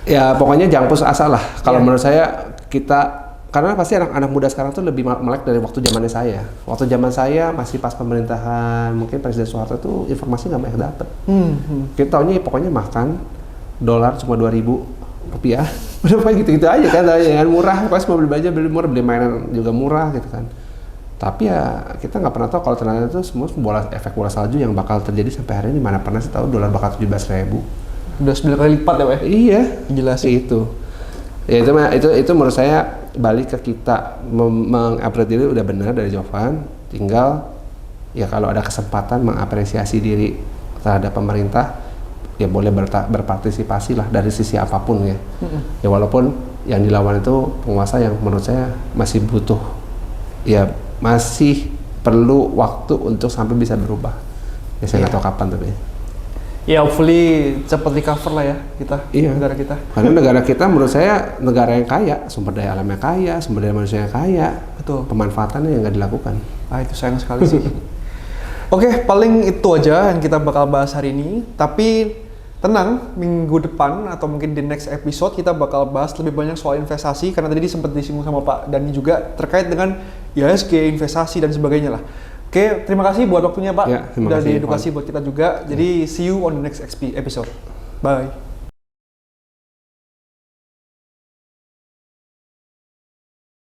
Ya pokoknya jangan putus asa lah. Kalau menurut saya karena pasti anak-anak muda sekarang tuh lebih melek dari waktu zamannya saya. Waktu zaman saya masih pas pemerintahan mungkin Presiden Soeharto tuh informasi nggak banyak dapet. Kita taunya pokoknya makan dolar cuma 2.000 rupiah. Udah paling gitu-gitu aja kan, yang murah. Pas mau beli baju beli murah, beli mainan juga murah gitu kan. Tapi ya kita nggak pernah tahu kalau ternyata itu semua efek bola salju yang bakal terjadi sampai hari ini. Mana pernah sih tahu dolar bakal 17.000. Udah 9 kali lipat ya Pak? Iya. Gila sih. Itu. Ya itu menurut saya balik ke kita mengupgrade diri udah benar dari Jovan. Tinggal ya kalau ada kesempatan mengapresiasi diri terhadap pemerintah, ya boleh berpartisipasi lah dari sisi apapun ya. Ya walaupun yang dilawan itu penguasa yang menurut saya masih butuh, ya masih perlu waktu untuk sampai bisa berubah. Ya saya nggak tahu kapan tapi. Ya hopefully cepat recover lah ya kita, negara kita. Karena negara kita menurut saya negara yang kaya, sumber daya alamnya kaya, sumber daya manusia yang kaya. Betul. Pemanfaatannya yang nggak dilakukan. Itu sayang sekali sih. Oke, paling itu aja yang kita bakal bahas hari ini. Tapi tenang, minggu depan atau mungkin di next episode kita bakal bahas lebih banyak soal investasi. Karena tadi sempat disinggung sama Pak Dani juga terkait dengan IHSG, investasi dan sebagainya lah. Oke, terima kasih buat waktunya Pak. Ya, udah diedukasi buat kita juga. Jadi see you on the next episode. Bye.